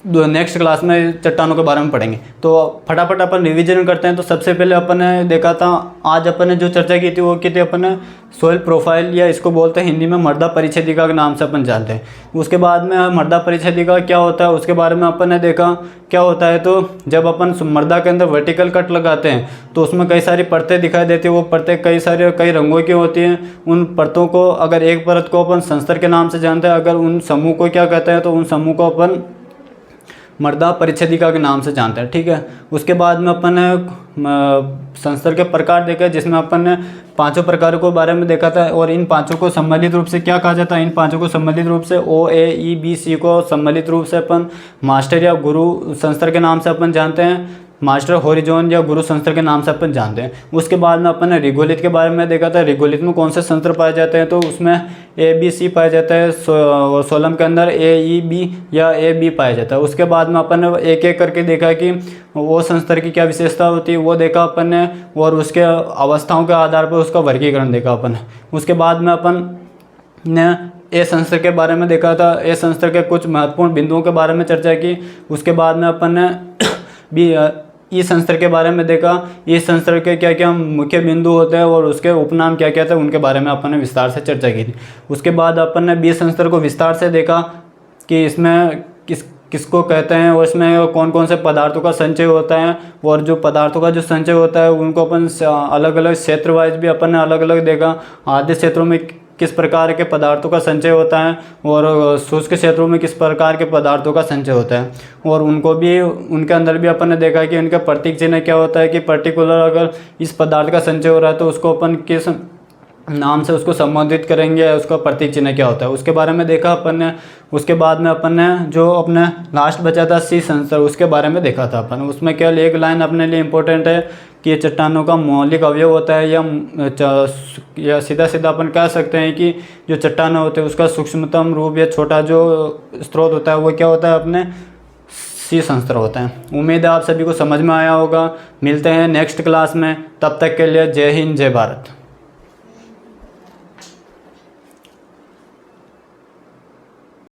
नेक्स्ट क्लास में चट्टानों के बारे में पढ़ेंगे। तो फटाफट अपन रिवीजन करते हैं। तो सबसे पहले अपन ने देखा था, आज अपन ने जो चर्चा की थी वो की थी अपन ने सोइल प्रोफाइल, या इसको बोलते हैं हिंदी में मृदा परिच्छेदिका के नाम से अपन जानते हैं। उसके बाद में मृदा परिच्छेदिका क्या होता है उसके बारे में अपन ने देखा क्या होता है। तो जब अपन मृदा के अंदर वर्टिकल कट लगाते हैं तो उसमें कई सारी परतें दिखाई देती है। वो परतें कई रंगों की होती हैं। उन परतों को अगर एक परत को अपन संस्तर के नाम से जानते हैं, अगर उन समूह को क्या कहते हैं तो उन समूह को अपन मृदा परिच्छेदिका के नाम से जानते हैं, ठीक है। उसके बाद में अपन ने संस्तर के प्रकार देखे, जिसमें अपन ने 5 प्रकारों के बारे में देखा था। और इन 5 को सम्मिलित रूप से क्या कहा जाता है, इन 5 को सम्मिलित रूप से OAEBC को सम्मिलित रूप से अपन मास्टर या गुरु संस्तर के नाम से अपन जानते हैं, मास्टर होरिजोन या गुरु संस्तर के नाम से अपन जानते हैं। उसके बाद में अपन ने रिगोलित के बारे में देखा था। रिगोलित में कौन से संस्तर पाए जाते हैं, तो उसमें ABC पाया जाता है, सोलम के अंदर AEB या AB पाया जाता है। उसके बाद में अपन ने एक एक करके देखा कि वो संस्तर की क्या विशेषता होती है, वो देखा अपन ने, और उसके अवस्थाओं के आधार पर उसका वर्गीकरण देखा अपन ने। उसके बाद में अपन ने ए संस्तर के बारे में देखा था, ए संस्तर के कुछ महत्वपूर्ण बिंदुओं के बारे में चर्चा की। उसके बाद में अपन ने भी ई संस्तर के बारे में देखा, ई संस्तर के क्या क्या मुख्य बिंदु होते हैं और उसके उपनाम क्या क्या थे उनके बारे में अपन ने विस्तार से चर्चा की थी। उसके बाद अपन ने बी संस्तर को विस्तार से देखा कि इसमें किसको कहते हैं और इसमें कौन कौन से पदार्थों का संचय होता है। और जो पदार्थों का जो संचय होता है उनको अपन अलग अलग क्षेत्र वाइज भी अपन ने अलग अलग देखा। आद्य क्षेत्रों में किस प्रकार के पदार्थों का संचय होता है और शुष्क क्षेत्रों में किस प्रकार के पदार्थों का संचय होता है। और उनको भी, उनके अंदर भी अपन ने देखा कि उनका प्रतीक चिन्ह क्या होता है, कि पर्टिकुलर अगर इस पदार्थ का संचय हो रहा है तो उसको अपन किस नाम से उसको संबोधित करेंगे, उसका प्रतीक चिन्ह क्या होता है, उसके बारे में देखा अपन ने। उसके बाद में अपन ने जो अपने लास्ट बचा था सी संस्तर, उसके बारे में देखा था अपन। उसमें केवल एक लाइन अपने लिए इम्पोर्टेंट है कि ये चट्टानों का मौलिक अवयव होता है, या सीधा सीधा अपन कह सकते हैं कि जो चट्टान होते हैं उसका सूक्ष्मतम रूप या छोटा जो स्रोत होता है वो क्या होता है, अपने सी संस्तर होता है। उम्मीद है आप सभी को समझ में आया होगा। मिलते हैं नेक्स्ट क्लास में, तब तक के लिए जय हिंद जय भारत।